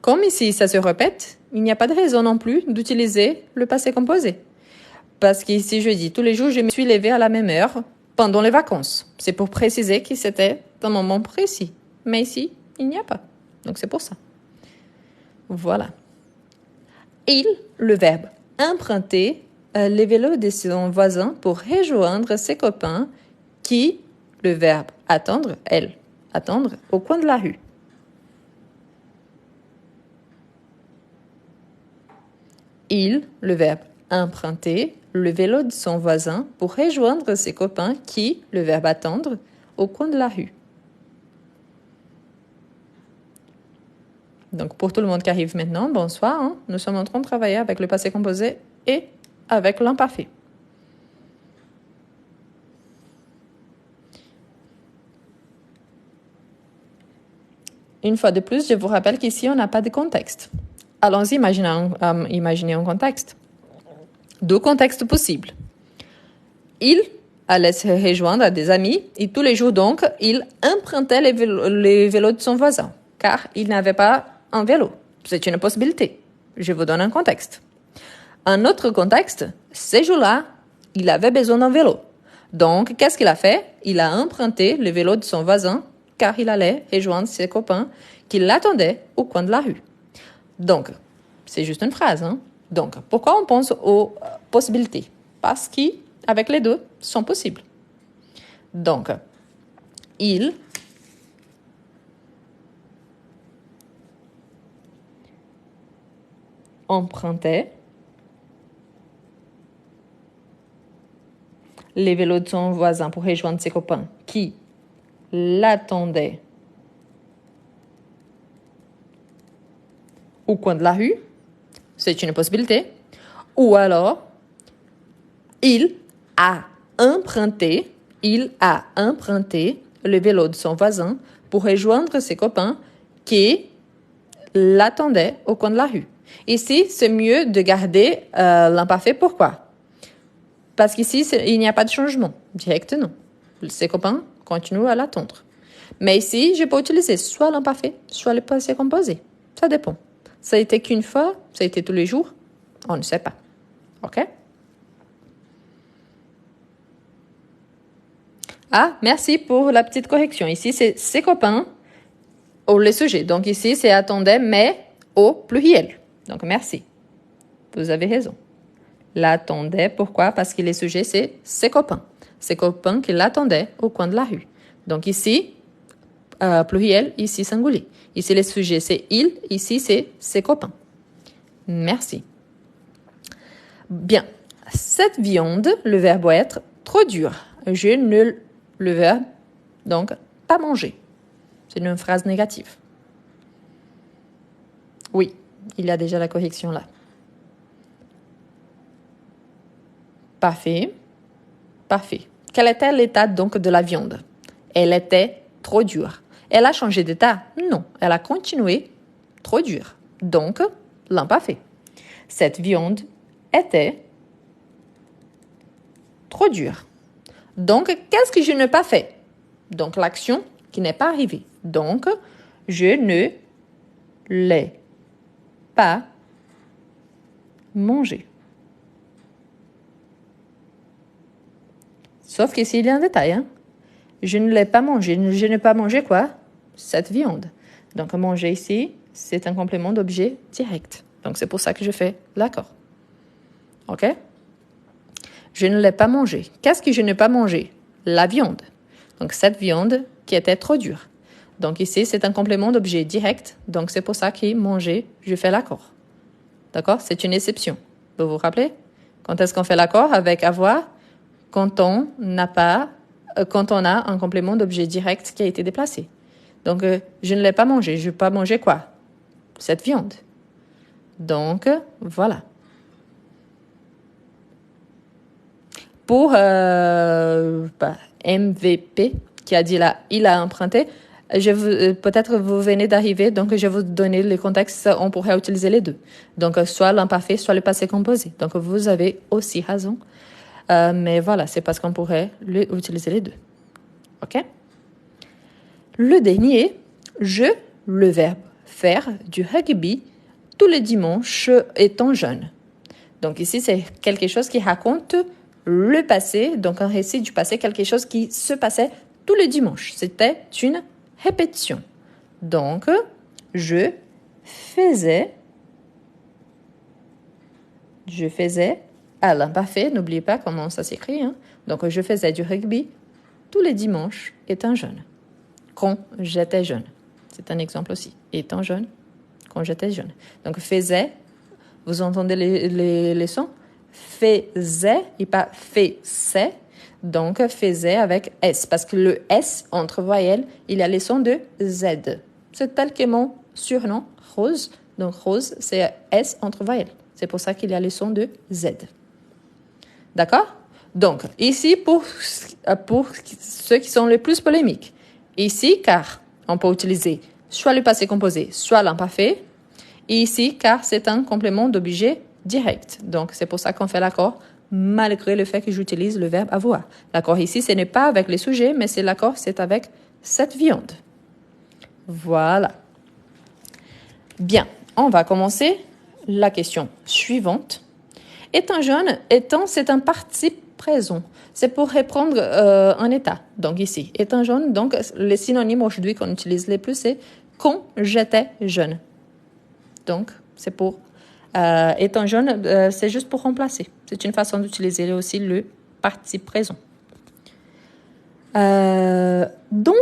Comme ici, ça se répète, il n'y a pas de raison non plus d'utiliser le passé composé. Parce qu'ici, je dis, tous les jours, je me suis levée à la même heure pendant les vacances. C'est pour préciser que c'était un moment précis. Mais ici, il n'y a pas. Donc, c'est pour ça. Voilà. Il, le verbe emprunter, les vélos de son voisin pour rejoindre ses copains qui, le verbe attendre, elle, attendre au coin de la rue. Il, le verbe emprunter, le vélo de son voisin pour rejoindre ses copains qui, le verbe attendre, au coin de la rue. Donc, pour tout le monde qui arrive maintenant, bonsoir. Hein? Nous sommes en train de travailler avec le passé composé et avec l'imparfait. Une fois de plus, je vous rappelle qu'ici, on n'a pas de contexte. Allons-y, imaginer un contexte. Deux contextes possibles. Il allait se rejoindre à des amis et tous les jours donc, il empruntait les vélos de son voisin car il n'avait pas un vélo. C'est une possibilité. Je vous donne un contexte. Un autre contexte, ces jours-là, il avait besoin d'un vélo. Donc, qu'est-ce qu'il a fait? Il a emprunté le vélo de son voisin car il allait rejoindre ses copains qui l'attendaient au coin de la rue. Donc, c'est juste une phrase. Hein? Donc, pourquoi on pense aux possibilités? Parce qu'avec les deux, sont possibles. Donc, il empruntait les vélos de son voisin pour rejoindre ses copains qui l'attendaient au coin de la rue. C'est une possibilité. Ou alors, il a emprunté le vélo de son voisin pour rejoindre ses copains qui l'attendaient au coin de la rue. Ici, c'est mieux de garder l'imparfait. Pourquoi? Parce qu'ici, il n'y a pas de changement. Direct, non. Ses copains continuent à l'attendre. Mais ici, je peux utiliser soit l'imparfait, soit le passé composé. Ça dépend. Ça a été qu'une fois, ça a été tous les jours, on ne sait pas. OK? Ah, merci pour la petite correction. Ici, c'est ses copains au le sujet. Donc ici, c'est attendait, mais au pluriel. Donc merci. Vous avez raison. L'attendait, pourquoi? Parce que le sujet, c'est ses copains. Ses copains qui l'attendaient au coin de la rue. Donc ici, pluriel, ici singulier. Ici, le sujet, c'est il. Ici, c'est ses copains. Merci. Bien. Cette viande, le verbe être, trop dur. Je ne le verbe, donc, pas manger. C'est une phrase négative. Oui, il y a déjà la correction là. Parfait. Parfait. Quel était l'état donc de la viande? Elle était trop dure. Elle a changé d'état? Non, elle a continué trop dure. Donc, l'imparfait. Cette viande était trop dure. Donc, qu'est-ce que je n'ai pas fait? Donc, l'action qui n'est pas arrivée. Donc, je ne l'ai pas mangé. Sauf qu'ici, il y a un détail. Hein. Je ne l'ai pas mangé. Je n'ai pas mangé quoi? Cette viande. Donc, manger ici, c'est un complément d'objet direct. Donc, c'est pour ça que je fais l'accord. OK? Je ne l'ai pas mangé. Qu'est-ce que je n'ai pas mangé? La viande. Donc, cette viande qui était trop dure. Donc, ici, c'est un complément d'objet direct. Donc, c'est pour ça que manger, je fais l'accord. D'accord? C'est une exception. Vous vous rappelez? Quand est-ce qu'on fait l'accord avec avoir? Quand on a un complément d'objet direct qui a été déplacé. Donc, je ne l'ai pas mangé. Je n'ai pas mangé quoi? Cette viande. Donc, voilà. Pour MVP, qui a dit là, il a emprunté, peut-être vous venez d'arriver, donc je vais vous donner les contextes, on pourrait utiliser les deux. Donc, soit l'imparfait, soit le passé composé. Donc, vous avez aussi raison. Mais voilà, c'est parce qu'on pourrait utiliser les deux. OK? Le dernier, le verbe faire du rugby tous les dimanches étant jeune. Donc ici, c'est quelque chose qui raconte le passé, donc un récit du passé, quelque chose qui se passait tous les dimanches. C'était une répétition. Donc, je faisais à l'imparfait, n'oubliez pas comment ça s'écrit. Hein? Donc, je faisais du rugby tous les dimanches étant jeune. Quand j'étais jeune. C'est un exemple aussi. Étant jeune, quand j'étais jeune. Donc, faisait, vous entendez les sons? Faisait et pas faisait. Donc, faisait avec S. Parce que le S, entre voyelles, il y a les sons de Z. C'est tel que mon surnom, Rose. Donc, Rose, c'est S entre voyelles. C'est pour ça qu'il y a les sons de Z. D'accord? Donc, ici, pour ceux qui sont les plus polémiques, ici, car on peut utiliser soit le passé composé, soit l'imparfait. Et ici, car c'est un complément d'objet direct. Donc, c'est pour ça qu'on fait l'accord, malgré le fait que j'utilise le verbe avoir. L'accord ici, ce n'est pas avec les sujets, mais c'est l'accord, c'est avec cette viande. Voilà. Bien, on va commencer la question suivante. Étant jeune, c'est un participe présent. C'est pour reprendre un état. Donc ici, étant jeune, donc les synonymes aujourd'hui qu'on utilise les plus, c'est quand j'étais jeune. Donc, c'est pour étant jeune, c'est juste pour remplacer. C'est une façon d'utiliser aussi le participe présent. Dans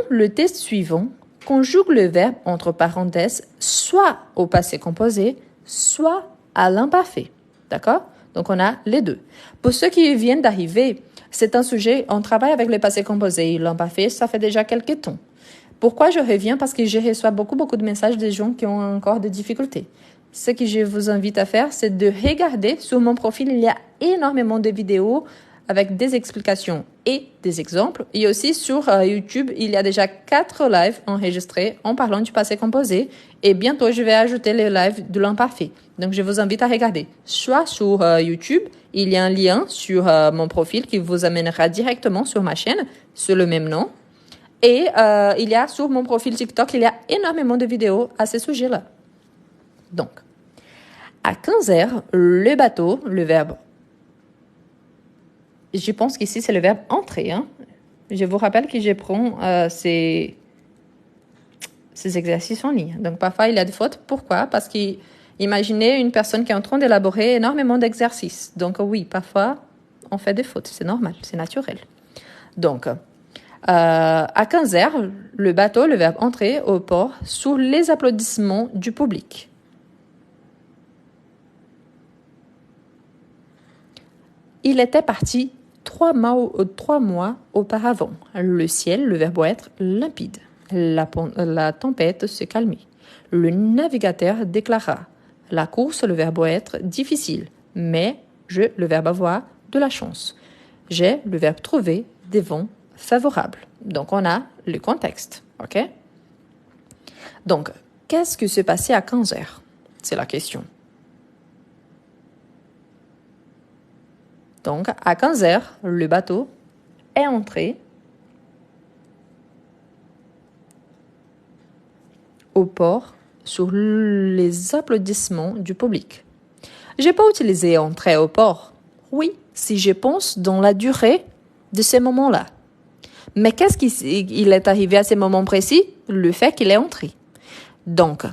le test suivant, conjugue le verbe entre parenthèses soit au passé composé, soit à l'imparfait. D'accord? Donc, on a les deux. Pour ceux qui viennent d'arriver, c'est un sujet, on travaille avec le passé composé et l'imparfait, ça fait déjà quelques temps. Pourquoi je reviens? Parce que je reçois beaucoup de messages des gens qui ont encore des difficultés. Ce que je vous invite à faire, c'est de regarder sur mon profil. Il y a énormément de vidéos avec des explications et des exemples. Et aussi sur YouTube, il y a déjà 4 lives enregistrés en parlant du passé composé. Et bientôt, je vais ajouter les lives de l'imparfait. Donc, je vous invite à regarder. Soit sur YouTube, il y a un lien sur mon profil qui vous amènera directement sur ma chaîne, sur le même nom. Et il y a sur mon profil TikTok, il y a énormément de vidéos à ce sujet-là. Donc, à 15h, le bateau, le verbe, je pense qu'ici c'est le verbe entrer. Hein. Je vous rappelle que je prends ces exercices en ligne. Donc, parfois, il y a des fautes. Pourquoi? Parce qu'imaginez une personne qui est en train d'élaborer énormément d'exercices. Donc, oui, parfois, on fait des fautes. C'est normal, c'est naturel. Donc, à 15h, le bateau, le verbe entrer au port, sous les applaudissements du public. Il était parti 3 mois auparavant. Le ciel, le verbe être, limpide. La tempête se calmait. Le navigateur déclara. La course, le verbe être, difficile. Mais le verbe avoir, de la chance. J'ai, le verbe trouver, des vents favorables. Donc, on a le contexte. OK? Donc, qu'est-ce qui s'est passé à 15 heures? C'est la question. Donc, à 15 heures, le bateau est entré au port sur les applaudissements du public. Je peux utiliser entrer au port. Oui, si je pense dans la durée de ce moment-là. Mais qu'est-ce qu'il est arrivé à ce moment précis? Le fait qu'il est entré. Donc,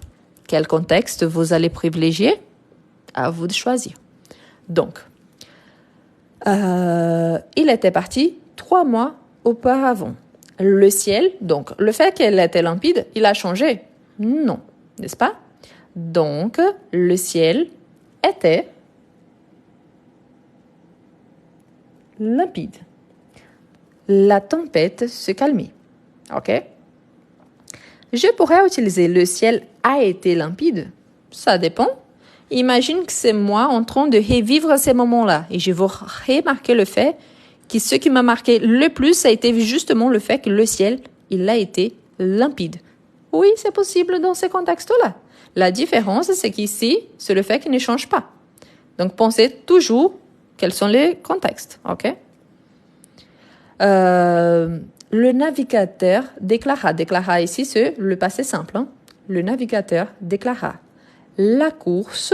quel contexte vous allez privilégier? À vous de choisir. Donc, il était parti 3 mois auparavant. Le ciel, donc, le fait qu'elle était limpide, il a changé? Non, n'est-ce pas? Donc, le ciel était limpide. La tempête se calmait. OK? Je pourrais utiliser le ciel a été limpide. Ça dépend. Imagine que c'est moi en train de revivre ces moments-là. Et je vais remarquer le fait que ce qui m'a marqué le plus, ça a été justement le fait que le ciel, il a été limpide. Oui, c'est possible dans ces contextes-là. La différence, c'est qu'ici, c'est le fait qu'il ne change pas. Donc, pensez toujours quels sont les contextes. OK? Le navigateur déclara. Déclara ici, c'est le passé simple. Hein? Le navigateur déclara. La course,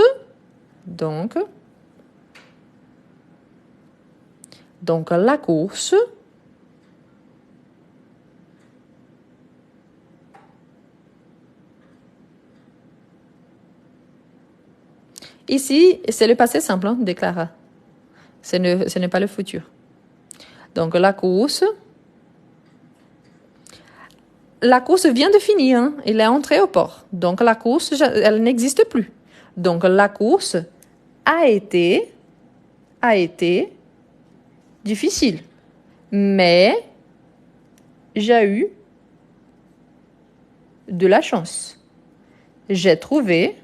donc la course ici, c'est le passé simple, hein, déclara. Ce n'est pas le futur. Donc, la course vient de finir. Hein? Il est entré au port. Donc, la course, elle n'existe plus. Donc, la course a été difficile. Mais j'ai eu de la chance. J'ai trouvé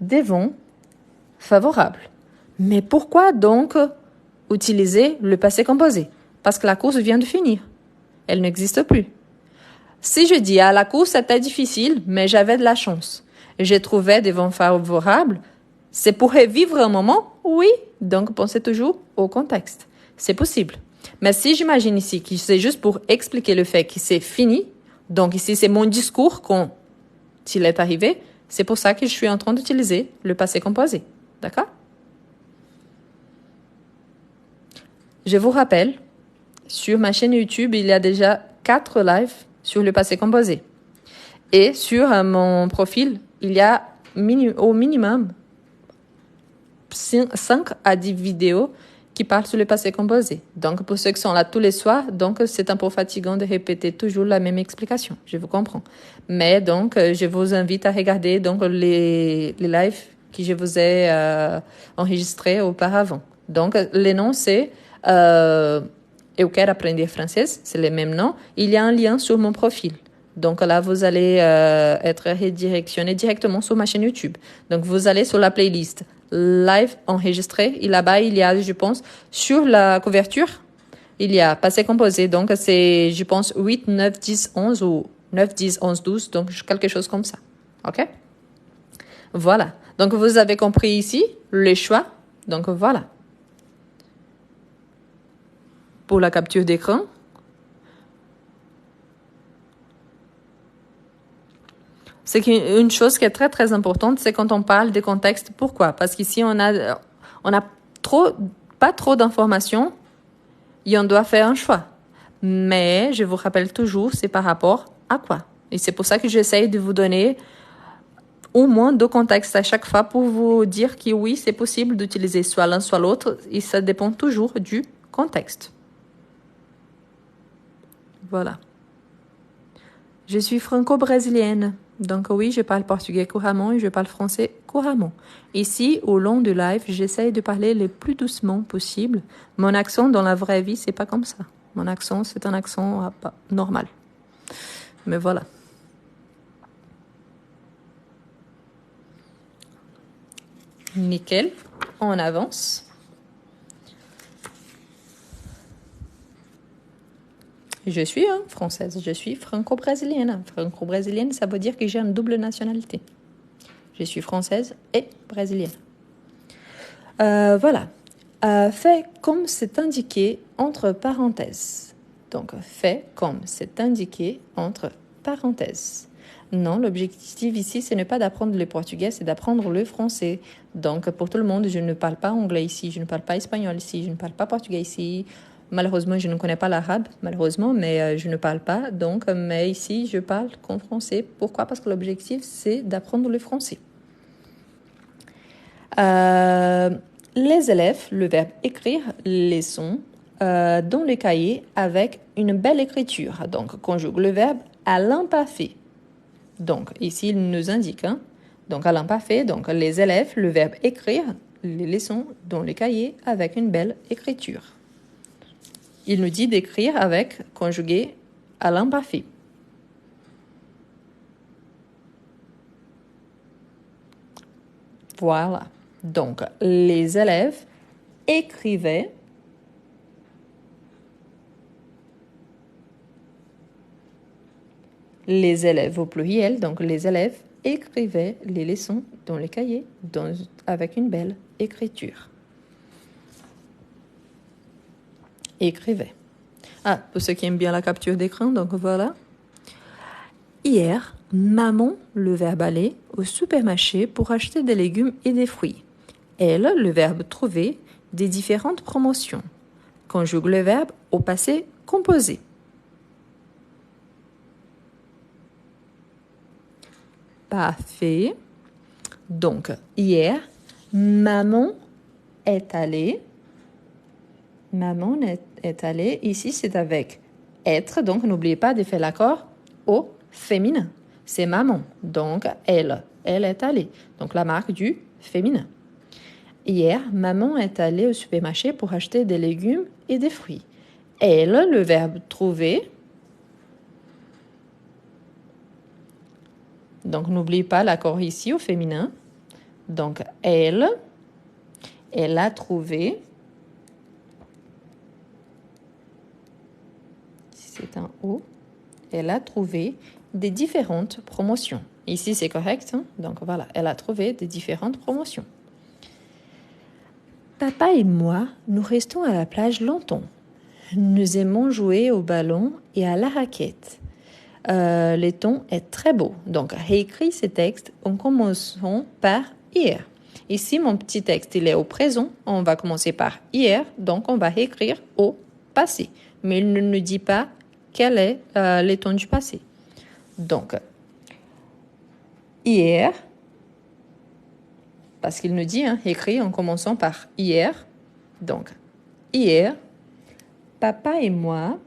des vents favorables. Mais pourquoi donc utiliser le passé composé? Parce que la course vient de finir. Elle n'existe plus. Si je dis, la course c'était difficile, mais j'avais de la chance. J'ai trouvé des vents favorables. C'est pour revivre un moment? Oui. Donc, pensez toujours au contexte. C'est possible. Mais si j'imagine ici que c'est juste pour expliquer le fait que c'est fini, donc ici c'est mon discours quand il est arrivé, c'est pour ça que je suis en train d'utiliser le passé composé. D'accord? Je vous rappelle, sur ma chaîne YouTube, il y a déjà 4 lives sur le passé composé. Et sur mon profil, il y a au minimum 5 à 10 vidéos qui parlent sur le passé composé. Donc, pour ceux qui sont là tous les soirs, donc c'est un peu fatigant de répéter toujours la même explication. Je vous comprends. Mais donc, je vous invite à regarder donc les lives que je vous ai enregistrés auparavant. Donc, les noms, c'est Eu quero aprender français, c'est le même nom. Il y a un lien sur mon profil. Donc là, vous allez être redirectionné directement sur ma chaîne YouTube. Donc, vous allez sur la playlist live enregistré. Et là-bas, il y a, je pense, sur la couverture, il y a passé composé. Donc, c'est, je pense, 8, 9, 10, 11 ou 9, 10, 11, 12. Donc, quelque chose comme ça. OK? Voilà. Donc, vous avez compris ici le choix. Donc, voilà. Pour la capture d'écran. C'est qu'une chose qui est très, très importante, c'est quand on parle des contextes. Pourquoi? Parce qu'ici, on a pas trop d'informations et on doit faire un choix. Mais, je vous rappelle toujours, c'est par rapport à quoi? Et c'est pour ça que j'essaye de vous donner au moins 2 contextes à chaque fois pour vous dire que oui, c'est possible d'utiliser soit l'un, soit l'autre. Et ça dépend toujours du contexte. Voilà. Je suis franco-brésilienne. Donc oui, je parle portugais couramment et je parle français couramment. Ici, au long du live, j'essaye de parler le plus doucement possible. Mon accent dans la vraie vie, c'est pas comme ça. Mon accent, c'est un accent normal. Mais voilà. Nickel. On avance. Je suis française, je suis franco-brésilienne. Franco-brésilienne, ça veut dire que j'ai une double nationalité. Je suis française et brésilienne. Voilà. Fait comme c'est indiqué entre parenthèses. Donc, fait comme c'est indiqué entre parenthèses. Non, l'objectif ici, ce n'est pas d'apprendre le portugais, c'est d'apprendre le français. Donc, pour tout le monde, je ne parle pas anglais ici, je ne parle pas espagnol ici, je ne parle pas portugais ici. Malheureusement, je ne connais pas l'arabe, malheureusement, mais je ne parle pas. Donc, mais ici, je parle qu'en français. Pourquoi? Parce que l'objectif, c'est d'apprendre le français. Les élèves, le verbe écrire, les sons dans le cahier avec une belle écriture. Donc, conjugue le verbe à l'imparfait. Donc, ici, il nous indique, donc à l'imparfait, donc les élèves, le verbe écrire, les leçons dans le cahier avec une belle écriture. Il nous dit d'écrire avec conjugué à l'imparfait. Voilà. Donc, les élèves écrivaient les élèves au pluriel, donc les élèves écrivaient les leçons dans les cahiers avec une belle écriture. Écrivait. Ah, pour ceux qui aiment bien la capture d'écran, donc voilà. Hier, maman, le verbe aller, au supermarché pour acheter des légumes et des fruits. Elle, le verbe trouver, des différentes promotions. Conjugue le verbe au passé composé. Parfait. Donc, hier, maman est allée. Maman est allée. Ici, c'est avec être. Donc, n'oubliez pas de faire l'accord au féminin. C'est maman. Donc, elle est allée. Donc, la marque du féminin. Hier, maman est allée au supermarché pour acheter des légumes et des fruits. Elle, le verbe trouver. Donc, n'oubliez pas l'accord ici au féminin. Donc, elle a trouvé. C'est un O. Elle a trouvé des différentes promotions. Ici, c'est correct. Donc, voilà, elle a trouvé des différentes promotions. Papa et moi, nous restons à la plage longtemps. Nous aimons jouer au ballon et à la raquette. Le ton est très beau. Donc, réécris ces textes en commençant par hier. Ici, mon petit texte, il est au présent. On va commencer par hier. Donc, on va réécrire au passé. Mais il ne nous dit pas quel est le ton du passé. Donc, hier, parce qu'il nous dit, écrit en commençant par hier. Donc, hier, papa et moi,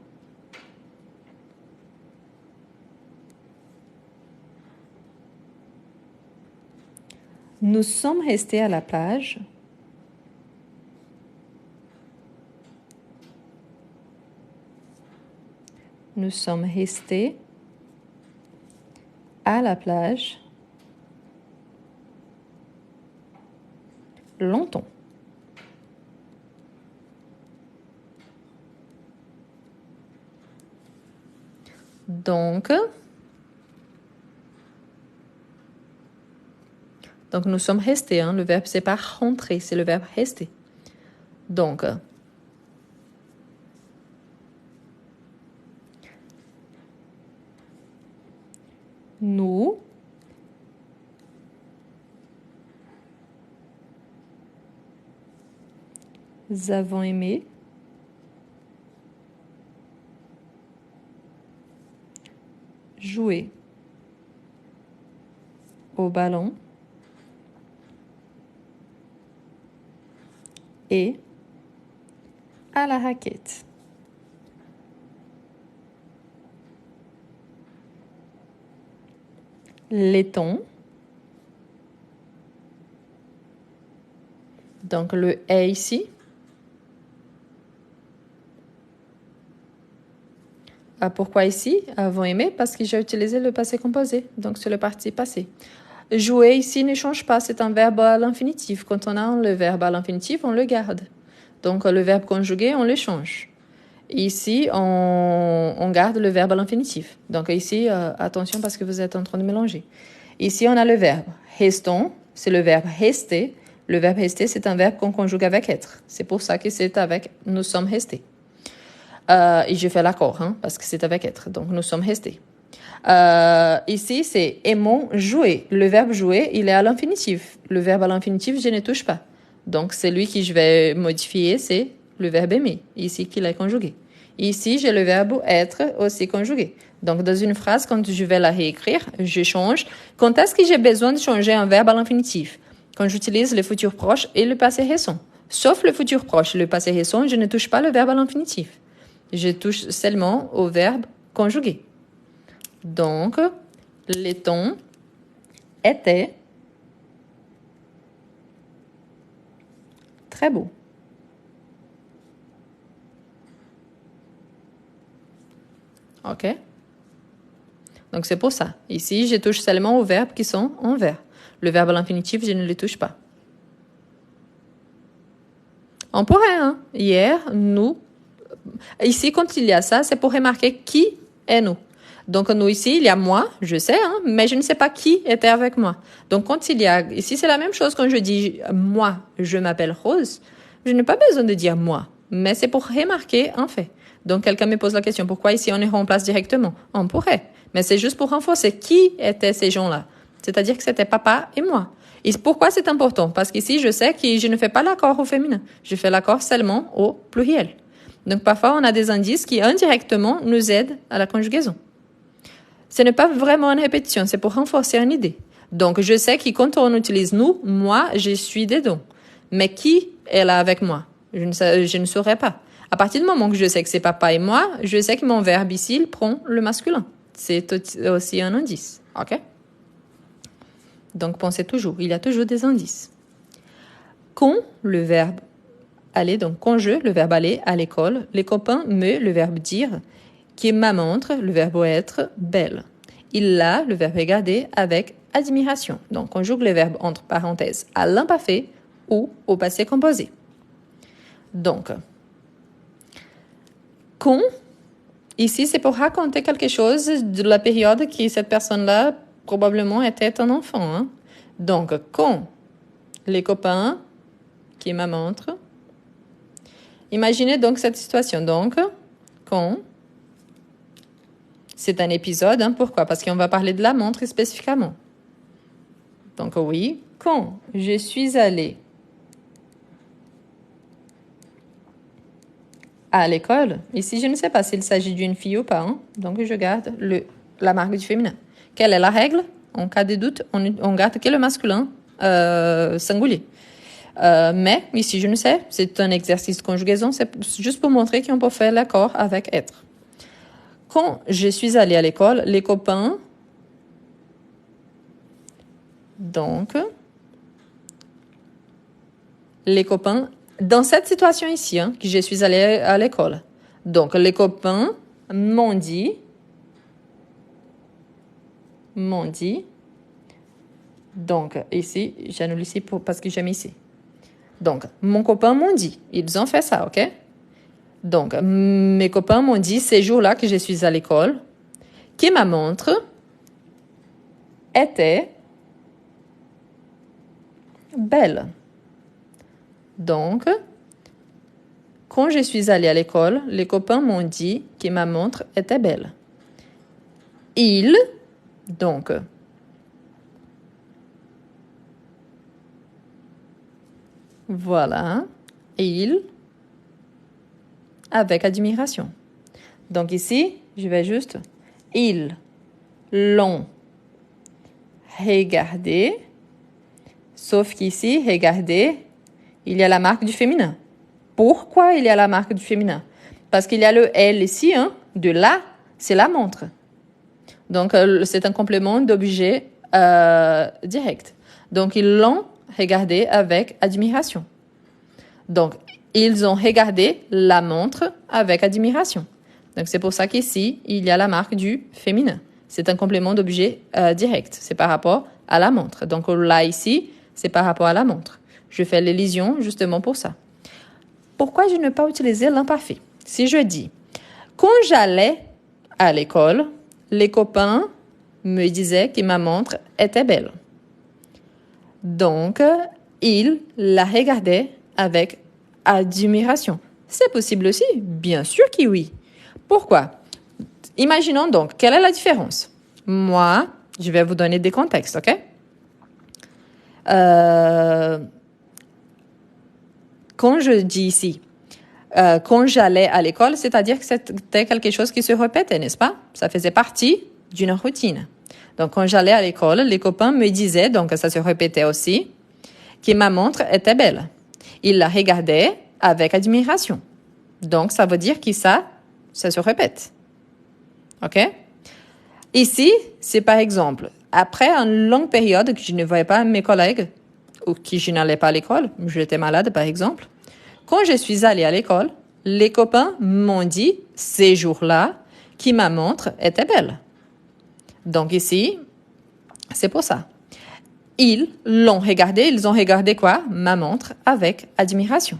nous sommes restés à la plage. Nous sommes restés à la plage longtemps. Donc, nous sommes restés. Le verbe, c'est pas rentrer, c'est le verbe rester. Donc, nous avons aimé jouer au ballon et à la raquette. Laiton. Donc, le est ici. Pourquoi ici? Avons aimé parce que j'ai utilisé le passé composé. Donc, c'est le participe passé. Jouer ici ne change pas. C'est un verbe à l'infinitif. Quand on a le verbe à l'infinitif, on le garde. Donc, le verbe conjugué, on le change. Ici, on garde le verbe à l'infinitif. Donc, ici, attention parce que vous êtes en train de mélanger. Ici, on a le verbe restons. C'est le verbe rester. Le verbe rester, c'est un verbe qu'on conjugue avec être. C'est pour ça que c'est avec nous sommes restés. Et je fais l'accord, parce que c'est avec être. Donc, nous sommes restés. Ici, c'est aimons jouer. Le verbe jouer, il est à l'infinitif. Le verbe à l'infinitif, je ne touche pas. Donc, celui que je vais modifier, c'est le verbe aimer, ici qu'il est conjugué. Ici, j'ai le verbe être aussi conjugué. Donc, dans une phrase, quand je vais la réécrire, je change. Quand est-ce que j'ai besoin de changer un verbe à l'infinitif? Quand j'utilise le futur proche et le passé récent. Sauf le futur proche et le passé récent, je ne touche pas le verbe à l'infinitif. Je touche seulement au verbe conjugué. Donc, les tons étaient très beaux. OK? Donc, c'est pour ça. Ici, je touche seulement aux verbes qui sont en vert. Le verbe à l'infinitif, je ne le touche pas. On pourrait, hein? Hier, nous. Ici, quand il y a ça, c'est pour remarquer qui est nous. Donc, nous, ici, il y a moi, je sais, hein, mais je ne sais pas qui était avec moi. Donc, quand il y a... Ici, c'est la même chose quand je dis « moi, je m'appelle Rose », je n'ai pas besoin de dire « moi », mais c'est pour remarquer un fait. Donc, quelqu'un me pose la question « Pourquoi ici, on les remplace directement ?» On pourrait, mais c'est juste pour renforcer qui étaient ces gens-là. C'est-à-dire que c'était papa et moi. Et pourquoi c'est important? Parce qu'ici, je sais que je ne fais pas l'accord au féminin. Je fais l'accord seulement au pluriel. Donc, parfois, on a des indices qui indirectement nous aident à la conjugaison. Ce n'est pas vraiment une répétition, c'est pour renforcer une idée. Donc, je sais que quand on utilise nous, moi, je suis dedans. Mais qui est là avec moi? Je ne saurais pas. À partir du moment que je sais que c'est papa et moi, je sais que mon verbe ici, il prend le masculin. C'est aussi un indice. OK? Donc, pensez toujours, il y a toujours des indices. Quand le verbe aller, donc quand je, le verbe aller à l'école, les copains me, le verbe dire, qui m'a montre, le verbe être, belle. Il l'a, le verbe regarder, avec admiration. Donc, conjugue le verbe entre parenthèses à l'imparfait ou au passé composé. Donc, quand, ici, c'est pour raconter quelque chose de la période que cette personne-là probablement était un enfant. Hein? Donc, quand les copains qui m'a montre, imaginez donc cette situation. Donc, quand c'est un épisode, hein, pourquoi? Parce qu'on va parler de la montre spécifiquement. Donc oui, quand je suis allée à l'école, ici je ne sais pas s'il s'agit d'une fille ou pas, hein, donc je garde la marque du féminin. Quelle est la règle? En cas de doute, on garde que le masculin singulier. Mais ici je ne sais, c'est un exercice de conjugaison, c'est juste pour montrer qu'on peut faire l'accord avec être. Quand je suis allée à l'école, les copains, donc, les copains, dans cette situation ici, hein, que je suis allée à l'école, donc les copains m'ont dit, donc ici, j'annule ici parce que j'aime ici. Donc, mon copain m'ont dit, ils ont fait ça, ok? Donc, mes copains m'ont dit ces jours-là que je suis à l'école, que ma montre était belle. Donc, quand je suis allée à l'école, les copains m'ont dit que ma montre était belle. Ils, donc, voilà, ils, avec admiration. Donc ici, je vais juste, ils l'ont regardé, sauf qu'ici, regardez, il y a la marque du féminin. Pourquoi il y a la marque du féminin? Parce qu'il y a le elle ici, hein, de là, c'est la montre. Donc, c'est un complément d'objet direct. Donc, ils l'ont regardé avec admiration. Donc, ils ont regardé la montre avec admiration. Donc, c'est pour ça qu'ici, il y a la marque du féminin. C'est un complément d'objet direct. C'est par rapport à la montre. Donc, là, ici, c'est par rapport à la montre. Je fais l'élision justement pour ça. Pourquoi je ne pas utiliser l'imparfait? Si je dis, quand j'allais à l'école, les copains me disaient que ma montre était belle. Donc, ils la regardaient avec admiration. C'est possible aussi? Bien sûr que oui. Pourquoi? Imaginons donc, quelle est la différence? Moi, je vais vous donner des contextes, ok? Quand je dis ici, quand j'allais à l'école, c'est-à-dire que c'était quelque chose qui se répétait, n'est-ce pas? Ça faisait partie d'une routine. Donc, quand j'allais à l'école, les copains me disaient, donc ça se répétait aussi, que ma montre était belle. Ils la regardaient avec admiration. Donc, ça veut dire que ça se répète. OK? Ici, c'est par exemple, après une longue période que je ne voyais pas mes collègues ou que je n'allais pas à l'école, j'étais malade par exemple, quand je suis allée à l'école, les copains m'ont dit ces jours-là que ma montre était belle. Donc ici, c'est pour ça. Ils ont regardé quoi? Ma montre avec admiration.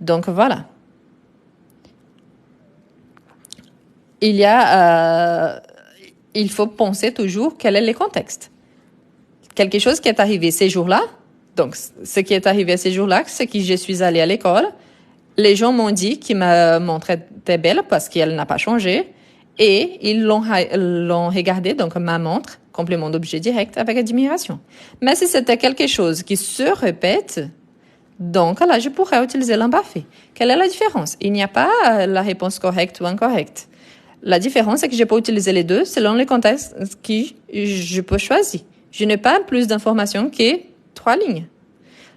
Donc voilà. Il faut penser toujours quel est le contexte. Quelque chose qui est arrivé ces jours-là. Donc, ce qui est arrivé ces jours-là, c'est que je suis allée à l'école. Les gens m'ont dit que ma montre était belle parce qu'elle n'a pas changé. Et ils l'ont regardé, donc ma montre, complément d'objet direct, avec admiration. Mais si c'était quelque chose qui se répète, donc là, je pourrais utiliser l'imparfait. Quelle est la différence? Il n'y a pas la réponse correcte ou incorrecte. La différence, c'est que je peux utiliser les deux selon les contextes que je peux choisir. Je n'ai pas plus d'informations que 3 lignes.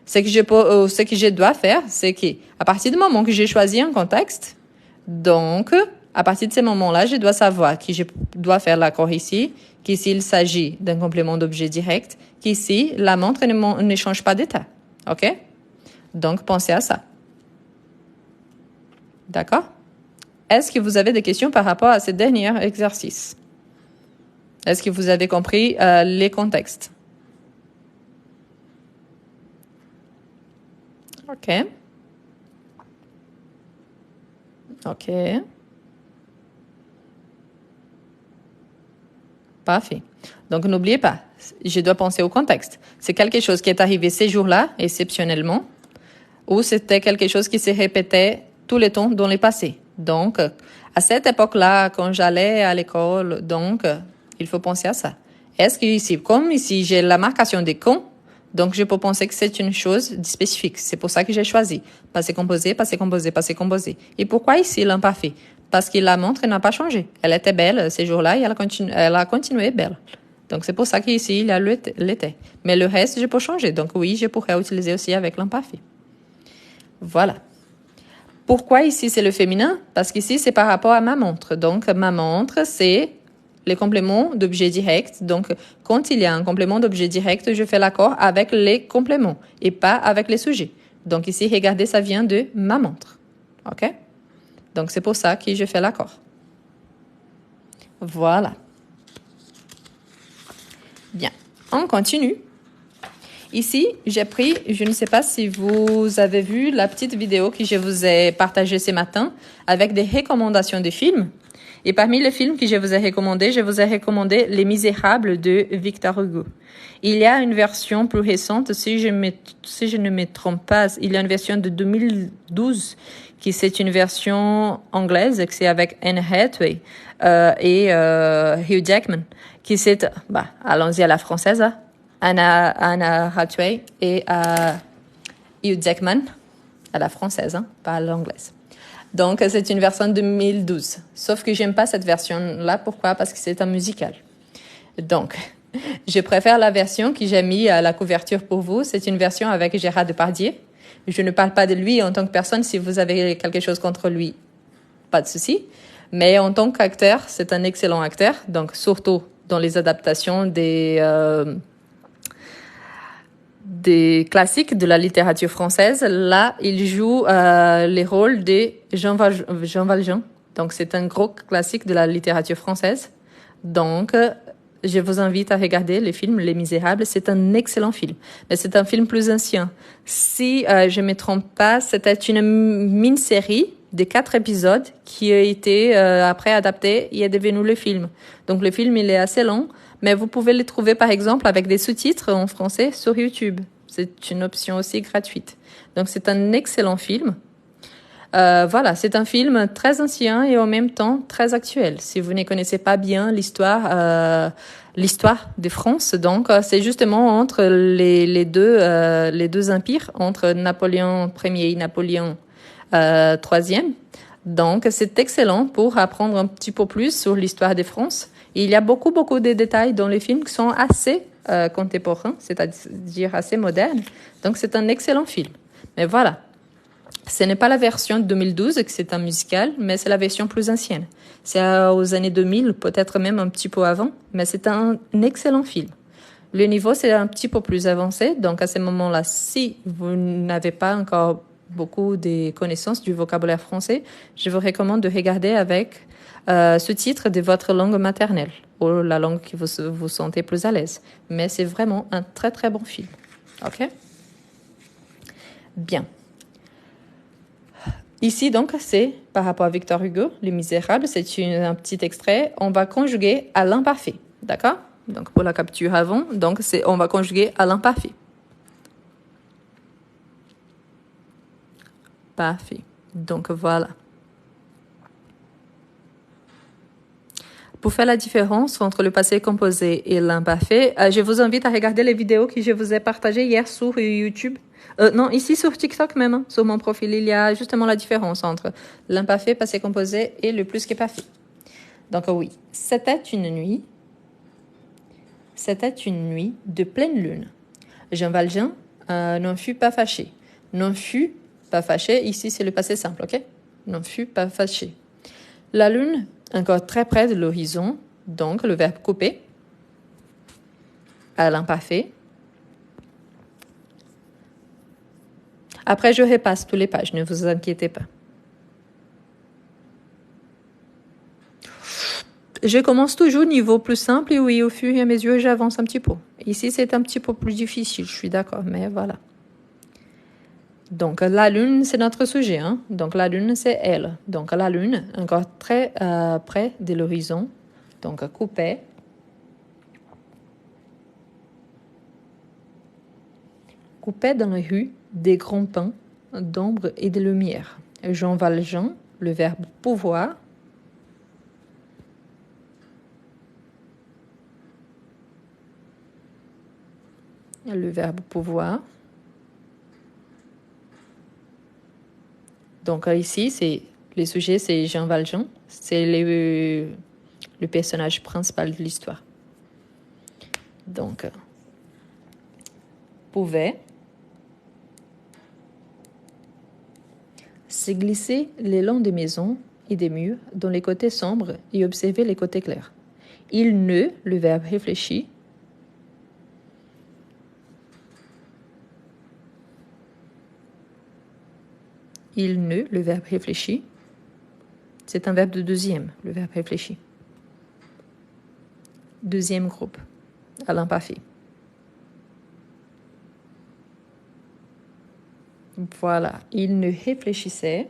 Ce que je dois faire, c'est que, à partir du moment que j'ai choisi un contexte, donc, à partir de ce moment-là, je dois savoir que je dois faire l'accord ici, qu'ici il s'agit d'un complément d'objet direct, qu'ici la montre ne change pas d'état. OK? Donc, pensez à ça. D'accord? Est-ce que vous avez des questions par rapport à ce dernier exercice? Est-ce que vous avez compris les contextes? OK. OK. Parfait. Donc, n'oubliez pas, je dois penser au contexte. C'est quelque chose qui est arrivé ces jours-là, exceptionnellement, ou c'était quelque chose qui se répétait tout le temps dans le passé. Donc, à cette époque-là, quand j'allais à l'école, donc, il faut penser à ça. Est-ce que ici, comme ici, j'ai la marcation des quand, donc je peux penser que c'est une chose spécifique. C'est pour ça que j'ai choisi. Passé composé, passé composé, passé composé. Et pourquoi ici l'imparfait? Parce que la montre n'a pas changé. Elle était belle ces jours-là et elle a continué belle. Donc c'est pour ça qu'ici, il y a l'été. Mais le reste, je peux changer. Donc oui, je pourrais utiliser aussi avec l'imparfait. Voilà. Pourquoi ici c'est le féminin? Parce qu'ici c'est par rapport à ma montre. Donc ma montre c'est les compléments d'objet direct. Donc quand il y a un complément d'objet direct, je fais l'accord avec les compléments et pas avec les sujets. Donc ici, regardez, ça vient de ma montre. OK? Donc c'est pour ça que je fais l'accord. Voilà. Bien, on continue. Ici, j'ai pris, je ne sais pas si vous avez vu la petite vidéo que je vous ai partagée ce matin avec des recommandations de films. Et parmi les films que je vous ai recommandé Les Misérables de Victor Hugo. Il y a une version plus récente, si je ne me trompe pas, il y a une version de 2012 qui c'est une version anglaise, que c'est avec Anne Hathaway et Hugh Jackman, qui c'est, allons-y à la française, hein? Anna Hathaway et Hugh Jackman, à la française, hein, pas à l'anglaise. Donc, c'est une version de 2012. Sauf que j'aime pas cette version-là. Pourquoi? Parce que c'est un musical. Donc, je préfère la version que j'ai mis à la couverture pour vous. C'est une version avec Gérard Depardieu. Je ne parle pas de lui en tant que personne. Si vous avez quelque chose contre lui, pas de souci. Mais en tant qu'acteur, c'est un excellent acteur. Donc, surtout dans les adaptations des classiques de la littérature française. Là, il joue les rôles de Jean Valjean. Donc, c'est un gros classique de la littérature française. Donc, je vous invite à regarder le film Les Misérables. C'est un excellent film. Mais c'est un film plus ancien. Si je me trompe pas, c'était une mini-série de 4 épisodes qui a été après adapté et est devenu le film. Donc, le film, il est assez long. Mais vous pouvez les trouver, par exemple, avec des sous-titres en français sur YouTube. C'est une option aussi gratuite. Donc, c'est un excellent film. Voilà, c'est un film très ancien et en même temps très actuel. Si vous ne connaissez pas bien l'histoire de France, donc c'est justement entre les deux empires, entre Napoléon Ier et Napoléon troisième. Donc c'est excellent pour apprendre un petit peu plus sur l'histoire de France. Et il y a beaucoup de détails dans les films qui sont assez contemporains, c'est-à-dire assez modernes. Donc c'est un excellent film. Mais voilà. Ce n'est pas la version de 2012, que c'est un musical, mais c'est la version plus ancienne. C'est aux années 2000, peut-être même un petit peu avant, mais c'est un excellent film. Le niveau, c'est un petit peu plus avancé, donc à ce moment-là, si vous n'avez pas encore beaucoup de connaissances du vocabulaire français, je vous recommande de regarder avec ce titre de votre langue maternelle, ou la langue que vous sentez plus à l'aise. Mais c'est vraiment un très très bon film. Ok? Bien. Ici, donc, c'est par rapport à Victor Hugo, Les Misérables, c'est un petit extrait. On va conjuguer à l'imparfait, d'accord? Donc, pour la capture avant, donc, on va conjuguer à l'imparfait. Parfait. Donc, voilà. Pour faire la différence entre le passé composé et l'imparfait, je vous invite à regarder les vidéos que je vous ai partagées hier sur YouTube. Non, ici sur TikTok même, hein, sur mon profil, il y a justement la différence entre l'imparfait, passé composé et le plus que parfait. Donc oui, c'était une nuit de pleine lune. Jean Valjean n'en fut pas fâché. N'en fut pas fâché, ici c'est le passé simple, ok? N'en fut pas fâché. La lune, encore très près de l'horizon, donc le verbe couper, à l'imparfait. Après, je repasse toutes les pages, ne vous inquiétez pas. Je commence toujours niveau plus simple et oui, au fur et à mesure, j'avance un petit peu. Ici, c'est un petit peu plus difficile, je suis d'accord, mais voilà. Donc, la lune, c'est notre sujet. Hein? Donc, la lune, c'est elle. Donc, la lune, encore très près de l'horizon. Donc, coupé. Coupé dans les rues des grands pins d'ombre et de lumière. Jean Valjean, le verbe pouvoir. Le verbe pouvoir. Donc ici, le sujet, c'est Jean Valjean. C'est le personnage principal de l'histoire. Donc, pouvait se glisser le long des maisons et des murs dans les côtés sombres et observer les côtés clairs. Il ne, le verbe réfléchi. Il ne, le verbe réfléchi. C'est un verbe de deuxième, le verbe réfléchi. Deuxième groupe, à l'imparfait. Voilà, il ne réfléchissait.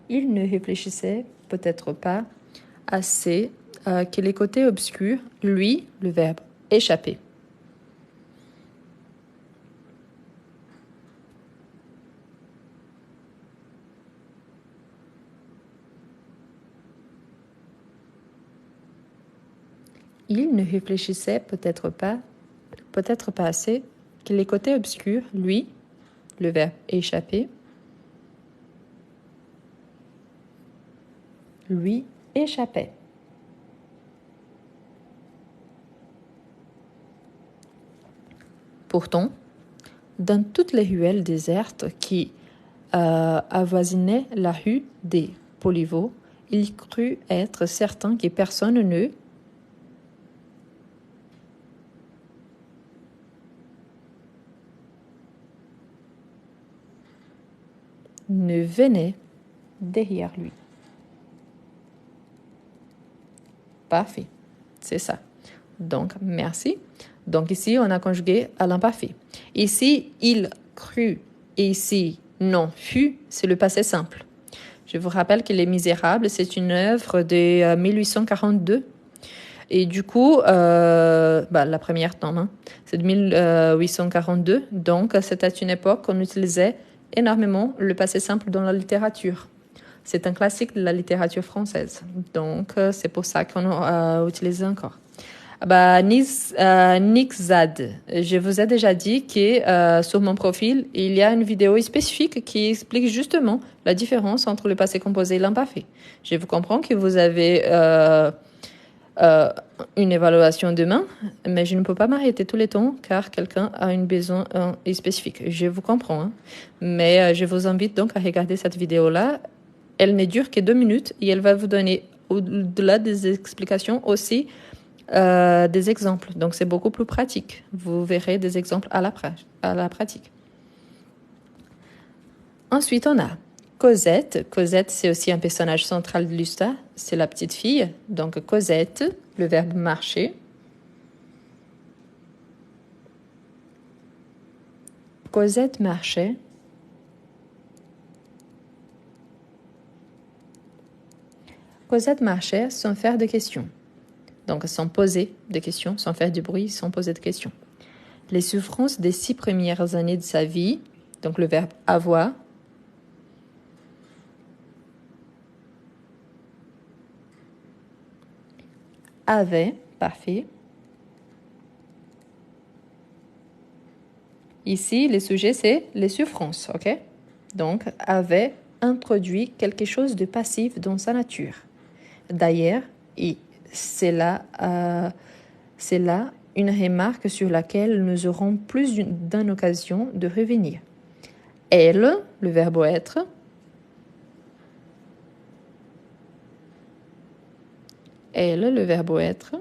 Il ne réfléchissait peut-être pas assez que les côtés obscurs, lui, le verbe échapper. Il ne réfléchissait peut-être pas assez que les côtés obscurs, lui, le verbe échapper, lui échappait. Pourtant, dans toutes les ruelles désertes qui avoisinaient la rue des Poliveaux, il crut être certain que personne ne venait derrière lui. Parfait, c'est ça. Donc, merci. Donc ici, on a conjugué à l'imparfait. Ici, il crut et ici, non fut, c'est le passé simple. Je vous rappelle que Les Misérables, c'est une œuvre de 1842. Et du coup, la première tombe, hein, c'est de 1842. Donc, c'était une époque où on utilisait énormément le passé simple dans la littérature. C'est un classique de la littérature française. Donc, c'est pour ça qu'on utilise encore. Nick Zad, je vous ai déjà dit que sur mon profil, il y a une vidéo spécifique qui explique justement la différence entre le passé composé et l'imparfait. Je vous comprends que vous avez une évaluation demain, mais je ne peux pas m'arrêter tous les temps car quelqu'un a une besoin spécifique. Je vous comprends, hein. Mais je vous invite donc à regarder cette vidéo-là. Elle ne dure que 2 minutes et elle va vous donner, au-delà des explications, aussi des exemples. Donc, c'est beaucoup plus pratique. Vous verrez des exemples à la pratique. Ensuite, on a Cosette. Cosette, c'est aussi un personnage central de l'histoire. C'est la petite fille. Donc, Cosette, le verbe marcher. Cosette marchait. Cosette marchait sans faire de questions. Donc, sans poser de questions, sans faire du bruit, sans poser de questions. Les souffrances des 6 premières années de sa vie, donc le verbe avoir. Avait, parfait. Ici, le sujet, c'est les souffrances, ok? Donc, avait introduit quelque chose de passif dans sa nature. D'ailleurs, c'est là une remarque sur laquelle nous aurons plus d'une occasion de revenir. Elle, le verbe être. Elle, le verbe être.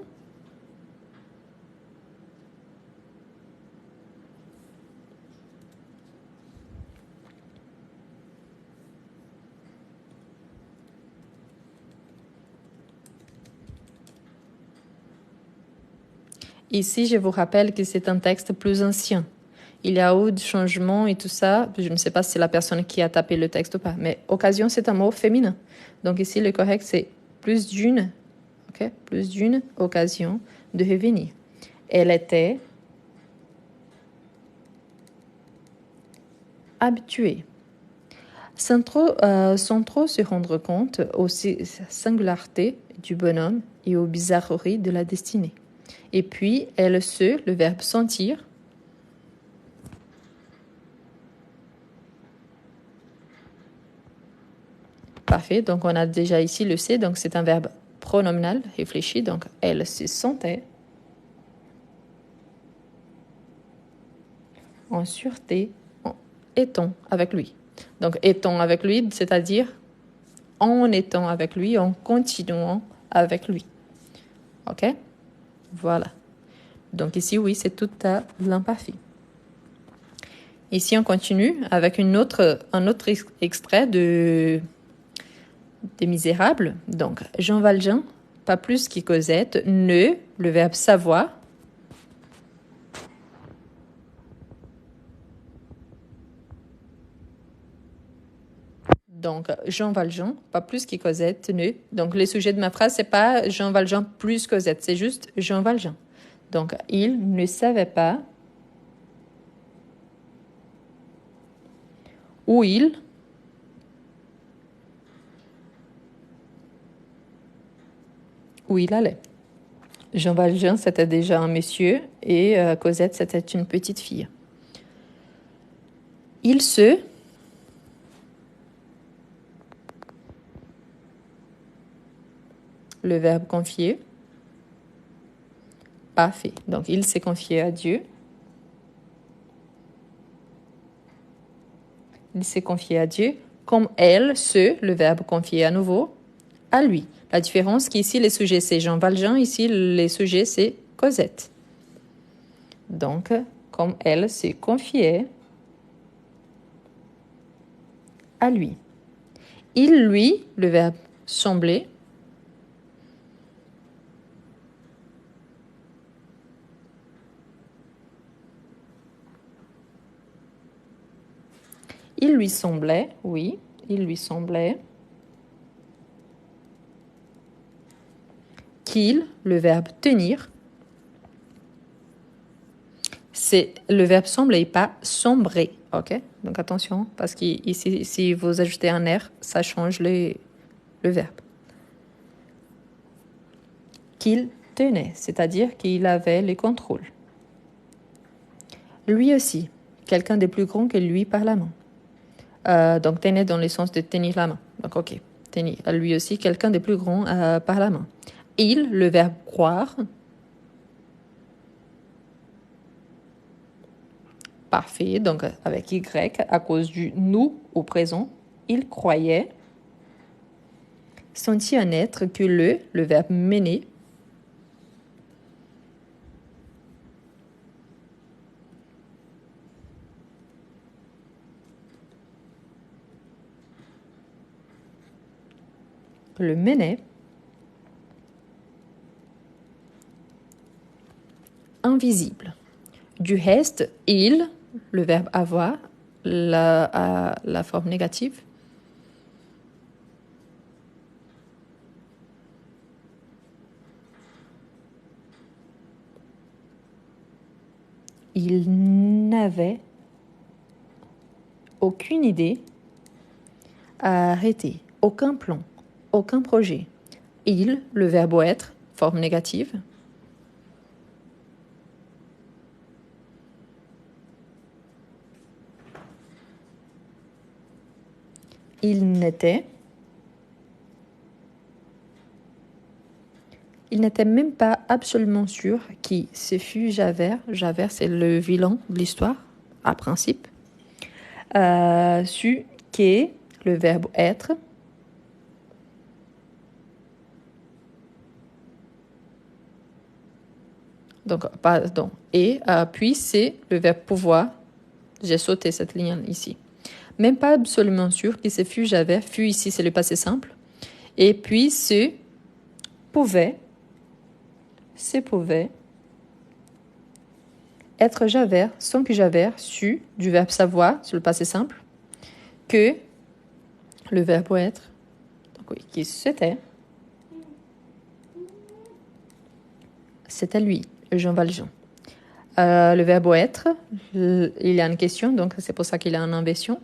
Ici, je vous rappelle que c'est un texte plus ancien. Il y a eu des changements et tout ça. Je ne sais pas si c'est la personne qui a tapé le texte ou pas. Mais occasion, c'est un mot féminin. Donc ici, le correct, c'est plus d'une. Okay? Plus d'une occasion de revenir. Elle était habituée. Sans trop se rendre compte aux singularités du bonhomme et aux bizarreries de la destinée. Et puis, elle se, le verbe sentir. Parfait, donc on a déjà ici le se, donc c'est un verbe pronominal, réfléchi, donc elle se sentait en sûreté en étant avec lui. Donc étant avec lui, c'est-à-dire en étant avec lui, en continuant avec lui. Ok? Voilà. Donc ici, oui, c'est tout à l'imparfait. Ici, on continue avec un autre extrait des Misérables. Donc, Jean Valjean, pas plus que Cosette, ne, le verbe savoir. Donc, Jean Valjean, pas plus que Cosette, ne. Donc, le sujet de ma phrase, c'est pas Jean Valjean plus Cosette, c'est juste Jean Valjean. Donc, il ne savait pas où il allait. Jean Valjean, c'était déjà un monsieur et Cosette, c'était une petite fille. Il se... Le verbe confier. Parfait. Donc, il s'est confié à Dieu. Il s'est confié à Dieu. Comme elle, le verbe confier à nouveau, à lui. La différence qu'ici, les sujets, c'est Jean Valjean. Ici, les sujets, c'est Cosette. Donc, comme elle s'est confiée à lui. Il, lui, le verbe sembler. Il lui semblait, oui, il lui semblait qu'il, le verbe tenir, c'est le verbe sembler et pas sombrer, ok? Donc attention, parce qu'ici, si vous ajoutez un R, ça change le verbe. Qu'il tenait, c'est-à-dire qu'il avait les contrôles. Lui aussi, quelqu'un de plus grand que lui par la main. Donc tenait dans le sens de tenir la main. Donc ok, tenir. Lui aussi, quelqu'un de plus grand par la main. Il, le verbe croire. Parfait, donc avec Y, à cause du nous au présent, il croyait. Sentit un être que le verbe mener, le menait, invisible. Du reste, il, le verbe avoir, la forme négative, il n'avait aucune idée à arrêter, aucun plan, aucun projet. Il, le verbe être, forme négative. Il n'était même pas absolument sûr qui ce fut Javert. Javert, c'est le vilain de l'histoire, à principe. Su que, le verbe être. Donc, pardon. Et puis, c'est le verbe pouvoir. J'ai sauté cette ligne ici. Même pas absolument sûr qui ce fut Javert. Fut ici, c'est le passé simple. Et puis, ce pouvait être Javert sans que Javert su du verbe savoir, c'est le passé simple, que le verbe être, donc oui, qui c'était lui, Jean Valjean. Le verbe être, il y a une question, donc c'est pour ça qu'il a une inversion.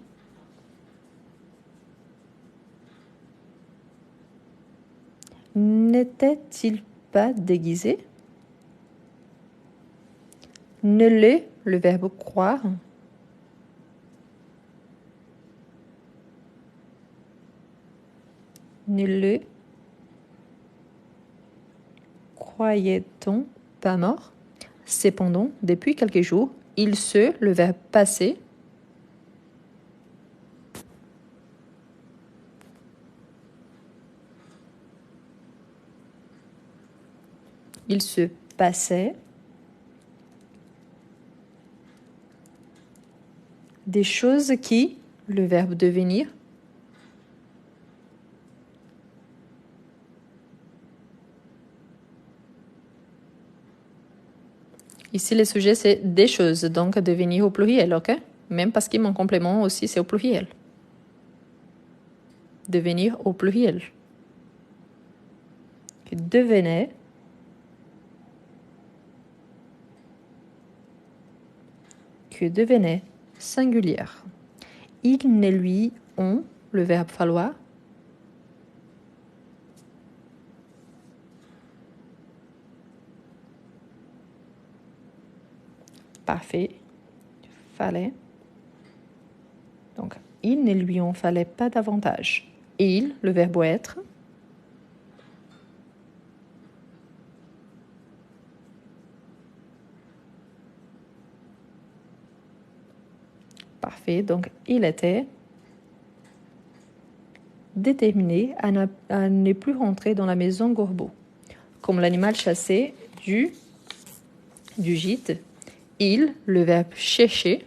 N'était-il pas déguisé? Ne le verbe croire. Ne le croyait-on pas mort? Cependant, depuis quelques jours, le verbe passé, il se passait des choses qui, le verbe devenir, ici le sujet c'est des choses, donc devenir au pluriel, ok? Même parce que mon complément aussi c'est au pluriel. Devenir au pluriel. Que devenait singulière. Ils ne lui ont, le verbe falloir, parfait, fallait. Donc, il ne lui en fallait pas davantage. Il, le verbe être, parfait, donc il était déterminé à ne plus rentrer dans la maison Gorbeau. Comme l'animal chassé du gîte, il, le verbe chercher,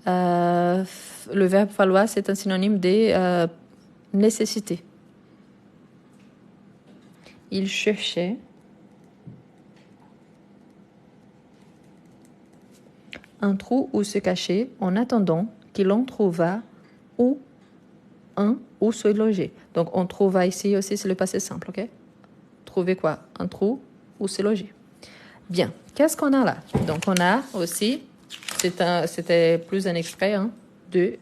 le verbe falloir, c'est un synonyme de nécessité. Il cherchait un trou où se cacher en attendant qu'il en trouvât où un ou se loger. Donc, on trouve ici aussi, c'est le passé simple, ok? Trouver quoi? Un trou ou se loger. Bien. Qu'est-ce qu'on a là? Donc, on a aussi, c'était plus un extrait de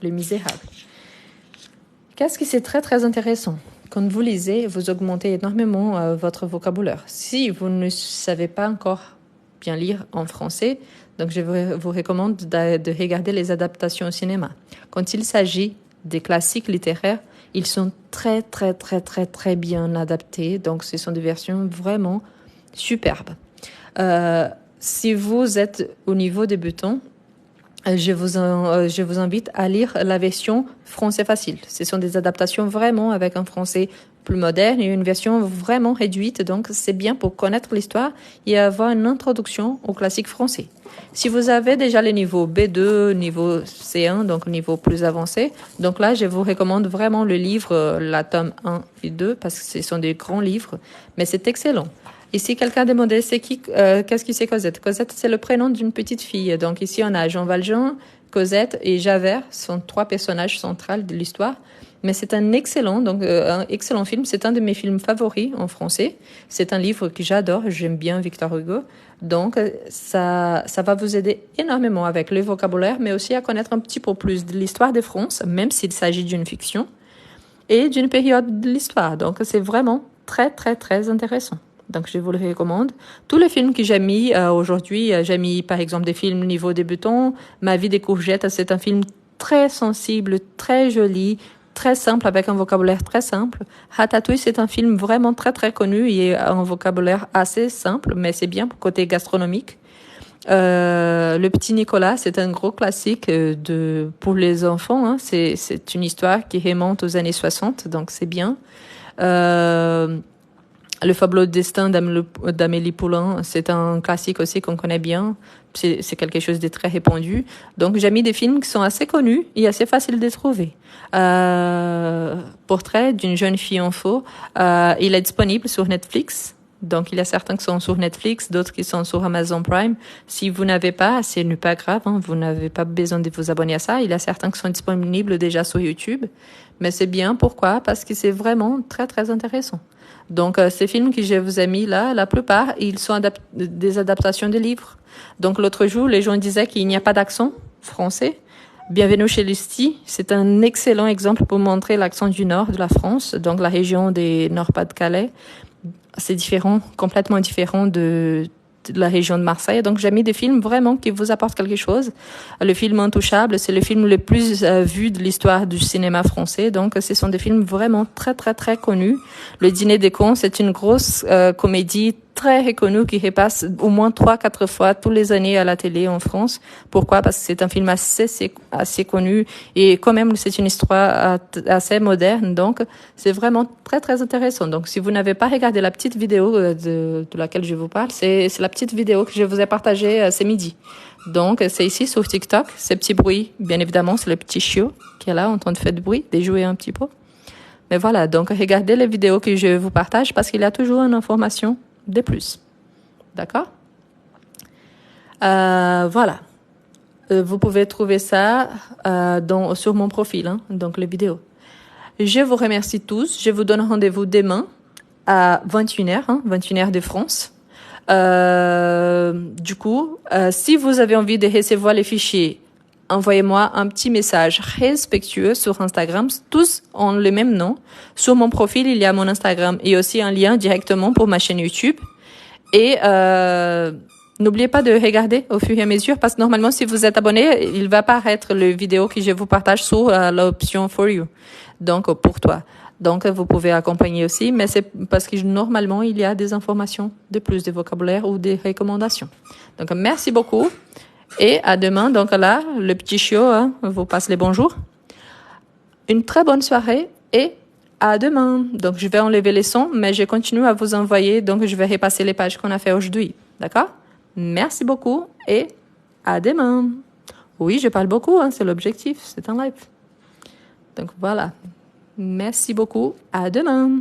Les Misérables. Qu'est-ce qui c'est très, très intéressant? Quand vous lisez, vous augmentez énormément votre vocabulaire. Si vous ne savez pas encore bien lire en français, donc je vous recommande de regarder les adaptations au cinéma. Quand il s'agit des classiques littéraires, ils sont très, très, très, très, très bien adaptés. Donc, ce sont des versions vraiment superbes. Si vous êtes au niveau débutant, je vous invite à lire la version français facile. Ce sont des adaptations vraiment avec un français plus moderne et une version vraiment réduite. Donc, c'est bien pour connaître l'histoire et avoir une introduction au classique français. Si vous avez déjà le niveau B2, niveau C1, donc niveau plus avancé, donc là, je vous recommande vraiment le livre, la tome 1 et 2, parce que ce sont des grands livres, mais c'est excellent. Ici, quelqu'un demandait qu'est-ce que c'est Cosette? Cosette, c'est le prénom d'une petite fille. Donc ici, on a Jean Valjean, Cosette et Javert sont 3 personnages centraux de l'histoire. Mais c'est un excellent film. C'est un de mes films favoris en français. C'est un livre que j'adore. J'aime bien Victor Hugo. Donc, ça va vous aider énormément avec le vocabulaire, mais aussi à connaître un petit peu plus de l'histoire de France, même s'il s'agit d'une fiction et d'une période de l'histoire. Donc, c'est vraiment très, très, très intéressant. Donc, je vous le recommande. Tous les films que j'ai mis aujourd'hui, j'ai mis par exemple des films niveau débutant. Ma vie des courgettes, c'est un film très sensible, très joli, très simple, avec un vocabulaire très simple. Ratatouille, c'est un film vraiment très très connu et un vocabulaire assez simple, mais c'est bien pour côté gastronomique. Le Petit Nicolas, c'est un gros classique pour les enfants. C'est une histoire qui remonte aux années 60, donc c'est bien. Le fabuleux destin d'Amélie Poulain, c'est un classique aussi qu'on connaît bien. C'est quelque chose de très répandu. Donc, j'ai mis des films qui sont assez connus et assez faciles de trouver. Portrait d'une jeune fille en faux. Il est disponible sur Netflix. Donc, il y a certains qui sont sur Netflix, d'autres qui sont sur Amazon Prime. Si vous n'avez pas, ce n'est pas grave. Vous n'avez pas besoin de vous abonner à ça. Il y a certains qui sont disponibles déjà sur YouTube. Mais c'est bien. Pourquoi? Parce que c'est vraiment très, très intéressant. Donc, ces films que je vous ai mis là, la plupart, ils sont des adaptations de livres. Donc, l'autre jour, les gens disaient qu'il n'y a pas d'accent français. Bienvenue chez Lusty, c'est un excellent exemple pour montrer l'accent du nord de la France, donc la région des Nord-Pas-de-Calais. C'est différent, complètement différent de la région de Marseille. Donc, j'ai mis des films vraiment qui vous apportent quelque chose. Le film Intouchable, c'est le film le plus vu de l'histoire du cinéma français. Donc, ce sont des films vraiment très, très, très connus. Le Dîner des cons, c'est une grosse comédie très reconnue qui repasse au moins 3-4 fois tous les années à la télé en France. Pourquoi? Parce que c'est un film assez connu et quand même c'est une histoire assez moderne. Donc c'est vraiment très très intéressant. Donc si vous n'avez pas regardé la petite vidéo de laquelle je vous parle, c'est la petite vidéo que je vous ai partagée ce midi. Donc c'est ici sur TikTok, ces petits bruits, bien évidemment, c'est le petit chiot qui est là en train de faire du bruit, de jouer un petit peu. Mais voilà, donc regardez les vidéos que je vous partage parce qu'il y a toujours une information de plus. D'accord? Voilà. Vous pouvez trouver ça sur mon profil, donc les vidéos. Je vous remercie tous. Je vous donne rendez-vous demain à 21h, 21h de France. Du coup, si vous avez envie de recevoir les fichiers, envoyez-moi un petit message respectueux sur Instagram. Tous ont le même nom. Sur mon profil, il y a mon Instagram et aussi un lien directement pour ma chaîne YouTube. Et n'oubliez pas de regarder au fur et à mesure parce que normalement, si vous êtes abonné, il va apparaître le vidéo que je vous partage sur l'option For You. Donc, pour toi. Donc, vous pouvez accompagner aussi, mais c'est parce que normalement, il y a des informations de plus, de vocabulaire ou des recommandations. Donc, merci beaucoup. Et à demain. Donc là, le petit chiot vous passe les bonjours. Une très bonne soirée et à demain. Donc je vais enlever les sons, mais je continue à vous envoyer. Donc je vais repasser les pages qu'on a fait aujourd'hui. D'accord? Merci beaucoup et à demain. Oui, je parle beaucoup, c'est l'objectif. C'est un live. Donc voilà. Merci beaucoup. À demain.